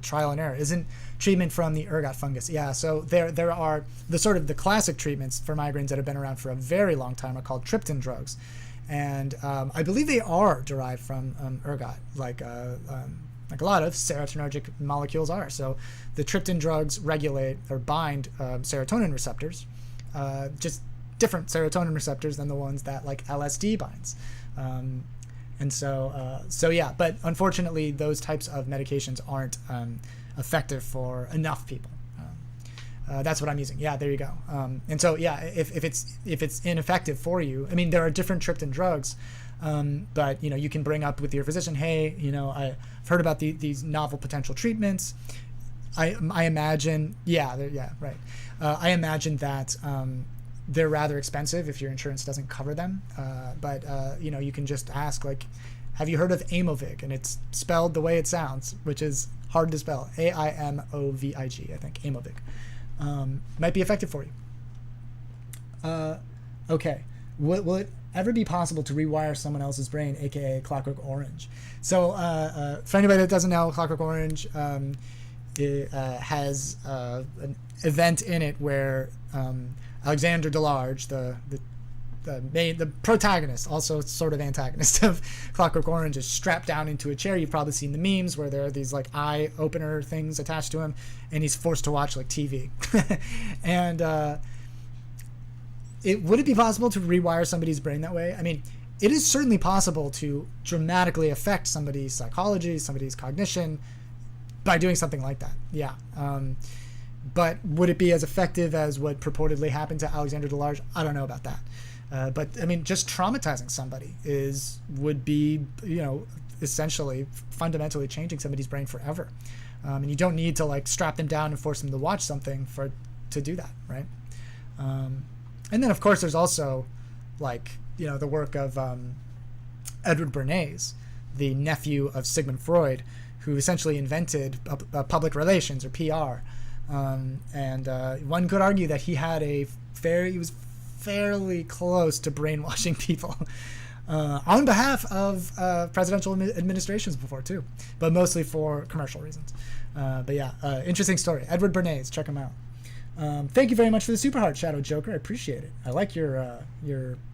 trial and error. Isn't treatment from the ergot fungus? Yeah, so there are the classic treatments for migraines that have been around for a very long time are called triptan drugs. And I believe they are derived from ergot, like a lot of serotonergic molecules are. So the triptan drugs regulate or bind serotonin receptors, just different serotonin receptors than the ones that LSD binds. Yeah, but unfortunately those types of medications aren't effective for enough people. That's what I'm using. Yeah, there you go. And so yeah, if it's ineffective for you, I mean, there are different triptan drugs, but you can bring up with your physician, hey, I've heard about these novel potential treatments. I imagine, right. I imagine that they're rather expensive if your insurance doesn't cover them. But you can just ask, have you heard of Aimovig? And it's spelled the way it sounds, which is hard to spell. AIMOVIG, I think, Aimovig. Might be effective for you. Okay. Will it ever be possible to rewire someone else's brain, aka Clockwork Orange? So for anybody that doesn't know, Clockwork Orange it has an event in it where Alexander Delarge, the the protagonist, also sort of antagonist of Clockwork Orange, is strapped down into a chair. You've probably seen the memes where there are these like eye opener things attached to him, and he's forced to watch like TV. And would it be possible to rewire somebody's brain that way? I mean, it is certainly possible to dramatically affect somebody's psychology, somebody's cognition by doing something like that. Yeah. But would it be as effective as what purportedly happened to Alexander Delarge? I don't know about that. But I mean, just traumatizing somebody would be, essentially fundamentally changing somebody's brain forever. And you don't need to like strap them down and force them to watch something to do that, right? And then of course there's also like, the work of Edward Bernays, the nephew of Sigmund Freud, who essentially invented public relations, or PR. And one could argue that he was fairly close to brainwashing people on behalf of presidential administrations before too, but mostly for commercial reasons. But yeah, interesting story. Edward Bernays, check him out. Thank you very much for the Super Heart, Shadow Joker. I appreciate it. I like your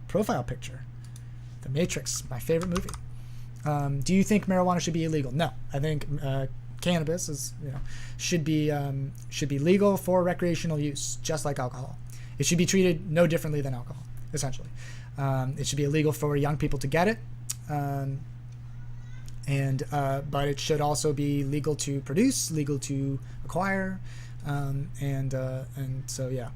profile picture. The Matrix, my favorite movie. Do you think marijuana should be illegal? No, I think cannabis should be legal for recreational use, just like alcohol. It should be treated no differently than alcohol, essentially. It should be illegal for young people to get it, but it should also be legal to produce, legal to acquire, and so yeah,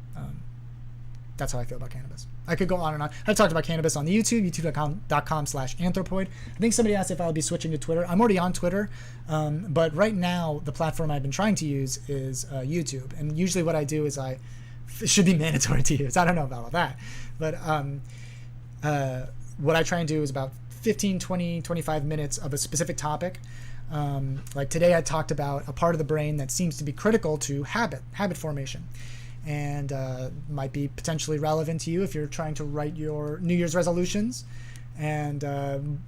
that's how I feel about cannabis. I could go on and on. I've talked about cannabis on the youtube.com/anthropoid. I think somebody asked if I'll be switching to Twitter. I'm already on Twitter, but right now the platform I've been trying to use is YouTube. And usually what I do is it should be mandatory to use. I don't know about all that. But what I try and do is about 15, 20, 25 minutes of a specific topic. Like today I talked about a part of the brain that seems to be critical to habit formation. And might be potentially relevant to you if you're trying to write your New Year's resolutions. And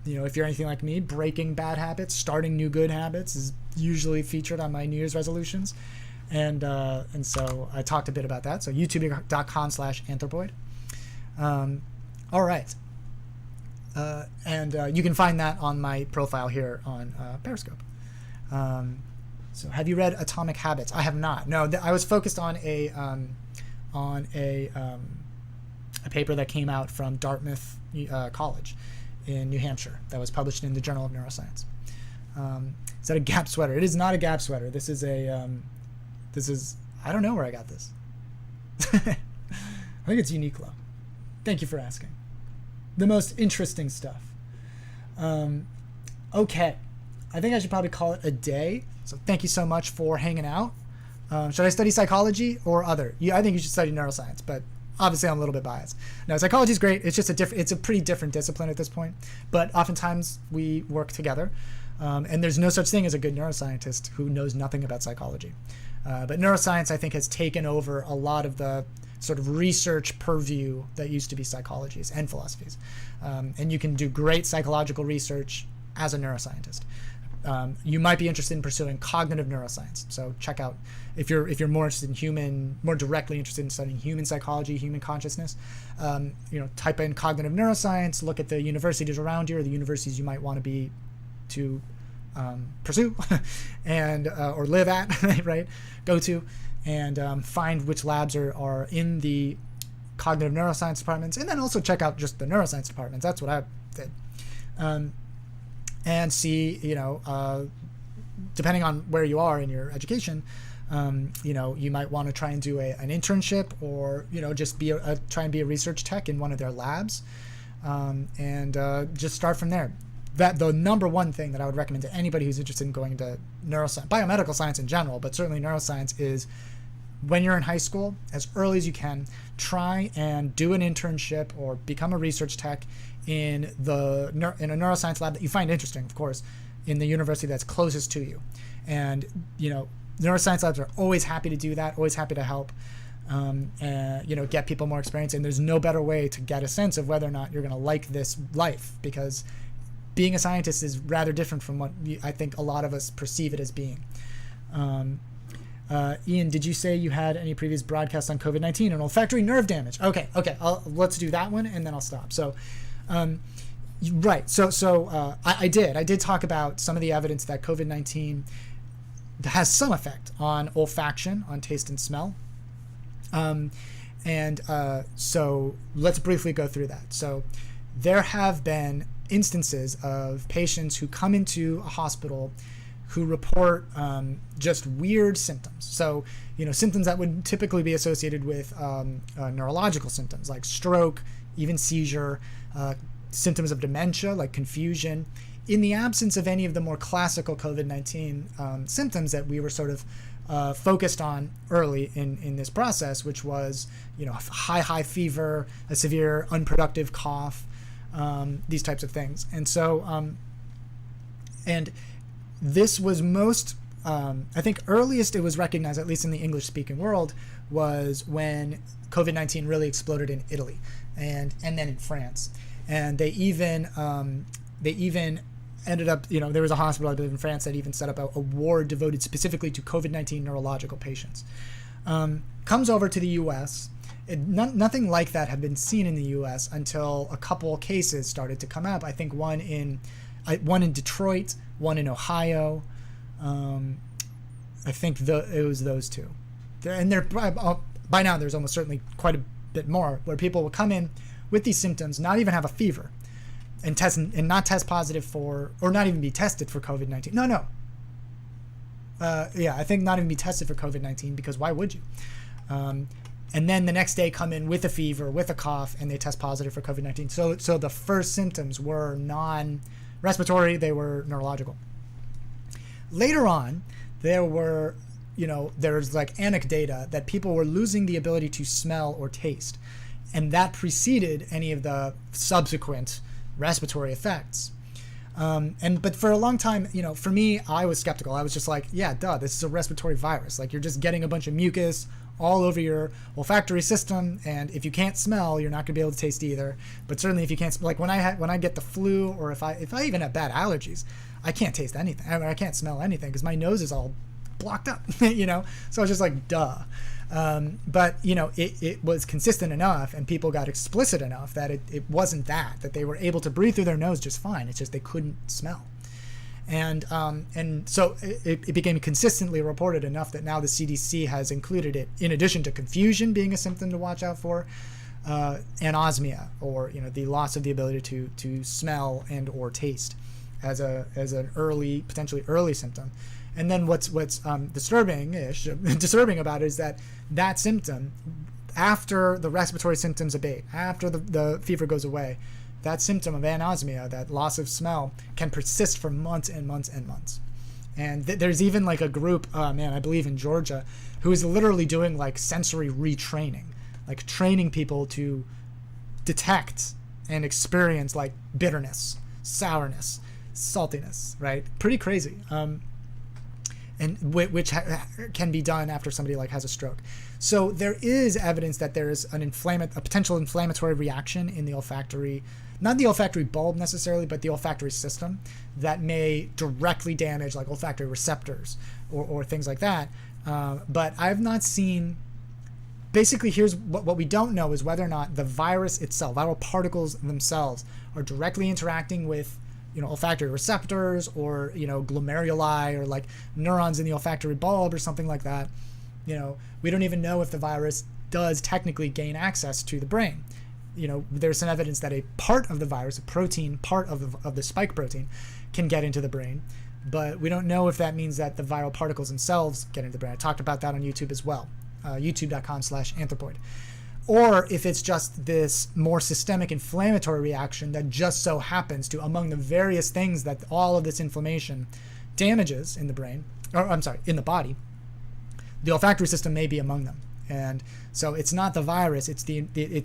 if you're anything like me, breaking bad habits, starting new good habits is usually featured on my New Year's resolutions. And so I talked a bit about that. So youtube.com/anthropoid. All right. And you can find that on my profile here on Periscope. So have you read Atomic Habits? I have not. No, I was focused on a paper that came out from Dartmouth College in New Hampshire that was published in the Journal of Neuroscience. Is that a Gap sweater? It is not a Gap sweater. This is I don't know where I got this. I think it's Uniqlo. Thank you for asking. The most interesting stuff. Okay. I think I should probably call it a day. So thank you so much for hanging out. Should I study psychology or other? I think you should study neuroscience, but obviously I'm a little bit biased. No, psychology is great. It's just it's a pretty different discipline at this point, but oftentimes we work together. And there's no such thing as a good neuroscientist who knows nothing about psychology. But neuroscience, I think, has taken over a lot of the sort of research purview that used to be psychologies and philosophies. And you can do great psychological research as a neuroscientist. You might be interested in pursuing cognitive neuroscience. So check out if you're more interested in more directly interested in studying human psychology, human consciousness. Type in cognitive neuroscience. Look at the universities around you, or the universities you might want to pursue, and or live at, right? Go to, and find which labs are in the cognitive neuroscience departments, and then also check out just the neuroscience departments. That's what I did. And see, depending on where you are in your education, you might want to try and do an internship, or just try and be a research tech in one of their labs, and just start from there. The number one thing that I would recommend to anybody who's interested in going into neuroscience, biomedical science in general, but certainly neuroscience, is when you're in high school, as early as you can, try and do an internship or become a research tech in a neuroscience lab that you find interesting, of course, in the university that's closest to you. And neuroscience labs are always happy to do that, always happy to help, and get people more experience. And there's no better way to get a sense of whether or not you're going to like this life, because being a scientist is rather different from what I think a lot of us perceive it as being. Ian, did you say you had any previous broadcasts on COVID-19 and olfactory nerve damage? Okay. Let's do that one, and then I'll stop. So, right. So I did talk about some of the evidence that COVID-19 has some effect on olfaction, on taste and smell. So let's briefly go through that. So there have been instances of patients who come into a hospital who report just weird symptoms. So, symptoms that would typically be associated with neurological symptoms like stroke, even seizure, symptoms of dementia like confusion, in the absence of any of the more classical COVID-19 symptoms that we were sort of focused on early in this process, which was, high fever, a severe unproductive cough, these types of things. And so, and this was most, I think earliest it was recognized, at least in the English-speaking world, was when COVID-19 really exploded in Italy and then in France. And they even ended up, there was a hospital, I believe, in France that even set up a ward devoted specifically to COVID-19 neurological patients. Comes over to the U.S. Nothing like that had been seen in the U.S. until a couple cases started to come up. I think one in Detroit, one in Ohio. I think it was those two. And by now there's almost certainly quite a bit more where people will come in with these symptoms, not even have a fever, and not test positive for, or not even be tested for COVID-19. No. I think not even be tested for COVID-19, because why would you? And then the next day come in with a fever, with a cough, and they test positive for COVID-19. So the first symptoms were non-respiratory, they were neurological. Later on, there's like anecdata that people were losing the ability to smell or taste. And that preceded any of the subsequent respiratory effects. But for a long time, for me, I was skeptical. I was just like, yeah, duh, this is a respiratory virus. Like, you're just getting a bunch of mucus all over your olfactory system, and if you can't smell, you're not gonna be able to taste either. But certainly if you can't, like when I get the flu, or if I even have bad allergies, I can't taste anything. I can't smell anything because my nose is all blocked up, So I was just like, duh. But it was consistent enough, and people got explicit enough that it wasn't that they were able to breathe through their nose just fine. It's just they couldn't smell. And so it became consistently reported enough that now the CDC has included it, in addition to confusion being a symptom to watch out for, anosmia, or the loss of the ability to smell and or taste, as an potentially early symptom. And then what's disturbing about it is that symptom, after the respiratory symptoms abate, after the fever goes away, that symptom of anosmia, that loss of smell, can persist for months and months and months. And there's even like a group, I believe in Georgia, who is literally doing like sensory retraining, like training people to detect and experience like bitterness, sourness, saltiness, right? Pretty crazy. And which can be done after somebody like has a stroke. So there is evidence that there is a potential inflammatory reaction in the olfactory, not the olfactory bulb necessarily, but the olfactory system, that may directly damage like olfactory receptors or things like that. But I've not seen. Basically, here's what we don't know is whether or not the virus itself, viral particles themselves, are directly interacting with olfactory receptors, or glomeruli, or like neurons in the olfactory bulb, or something like that. We don't even know if the virus does technically gain access to the brain. There's some evidence that a part of the virus, a protein, part of the spike protein, can get into the brain, but we don't know if that means that the viral particles themselves get into the brain. I talked about that on YouTube as well, youtube.com/anthropoid. Or if it's just this more systemic inflammatory reaction that just so happens to, among the various things that all of this inflammation damages in the brain, in the body, the olfactory system may be among them. And so it's not the virus, it's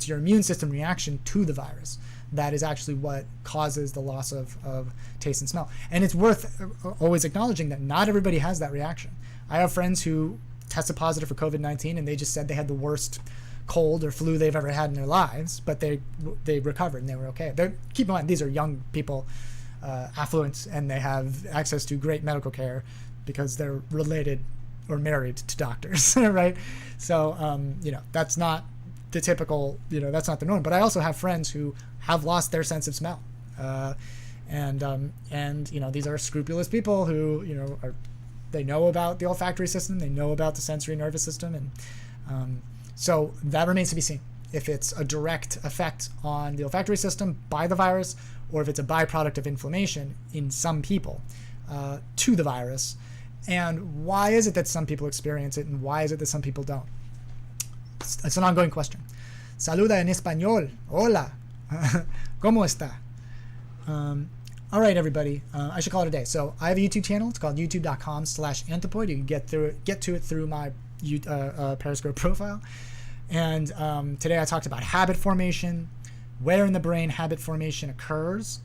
your immune system reaction to the virus that is actually what causes the loss of taste and smell. And it's worth always acknowledging that not everybody has that reaction. I have friends who tested positive for COVID-19 and they just said they had the worst cold or flu they've ever had in their lives, but they recovered and they were okay. Keep in mind, these are young people, affluent, and they have access to great medical care because they're related or married to doctors, right? So, that's not the typical, that's not the norm. But I also have friends who have lost their sense of smell. And these are scrupulous people who, they know about the olfactory system, they know about the sensory nervous system. And so that remains to be seen, if it's a direct effect on the olfactory system by the virus, or if it's a byproduct of inflammation in some people to the virus. And why is it that some people experience it, and why is it that some people don't? It's an ongoing question. Saluda en español. Hola. ¿Cómo está? All right, everybody. I should call it a day. So I have a YouTube channel. It's called youtube.com/Anthropoid. You can get to it through my Periscope profile. And today I talked about habit formation, where in the brain habit formation occurs,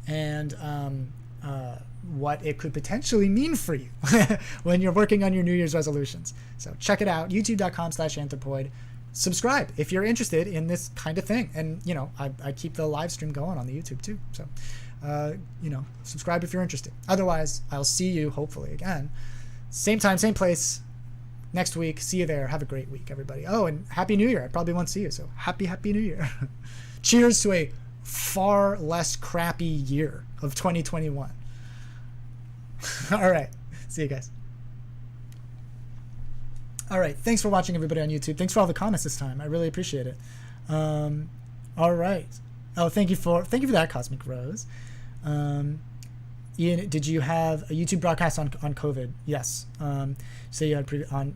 and what it could potentially mean for you when you're working on your New Year's resolutions. So check it out, youtube.com/Anthropoid. Subscribe if you're interested in this kind of thing. And, I keep the live stream going on the YouTube too. So, subscribe if you're interested. Otherwise, I'll see you hopefully again. Same time, same place next week. See you there. Have a great week, everybody. Oh, and Happy New Year. I probably won't see you. So happy New Year. Cheers to a far less crappy year of 2021. All right. See you guys. All right. Thanks for watching, everybody on YouTube. Thanks for all the comments this time. I really appreciate it. All right. Oh, thank you for that, Cosmic Rose. Ian, did you have a YouTube broadcast on COVID? Yes. So you had on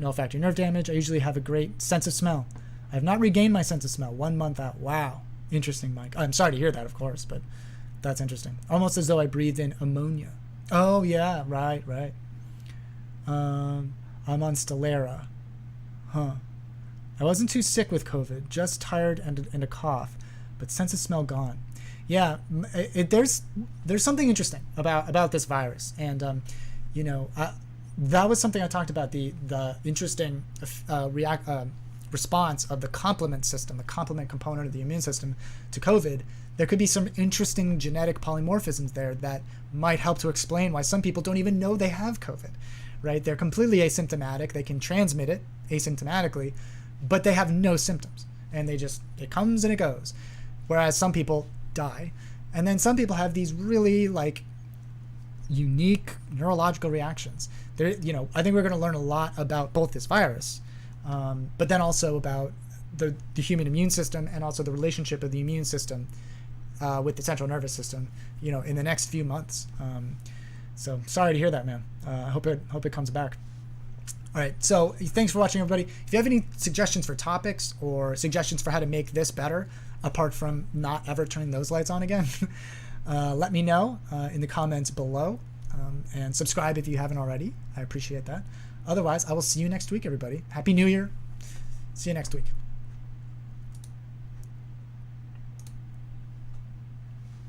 olfactory nerve damage. I usually have a great sense of smell. I have not regained my sense of smell 1 month out. Wow. Interesting, Mike. I'm sorry to hear that, of course, but that's interesting. Almost as though I breathed in ammonia. Oh, yeah. Right. I'm on Stelara. Huh. I wasn't too sick with COVID, just tired and a cough, but sense of smell gone. Yeah, there's something interesting about this virus, and that was something I talked about, the interesting response of the complement system, the complement component of the immune system to COVID. There could be some interesting genetic polymorphisms there that might help to explain why some people don't even know they have COVID, right? They're completely asymptomatic. They can transmit it asymptomatically, but they have no symptoms, and it comes and it goes. Whereas some people die, and then some people have these really unique neurological reactions. I think we're going to learn a lot about both this virus, but then also about the human immune system, and also the relationship of the immune system with the central nervous system, in the next few months. So sorry to hear that, man. I hope it comes back. All right. So thanks for watching, everybody. If you have any suggestions for topics or suggestions for how to make this better, apart from not ever turning those lights on again, let me know in the comments below, and subscribe if you haven't already. I appreciate that. Otherwise, I will see you next week, everybody. Happy New Year. See you next week.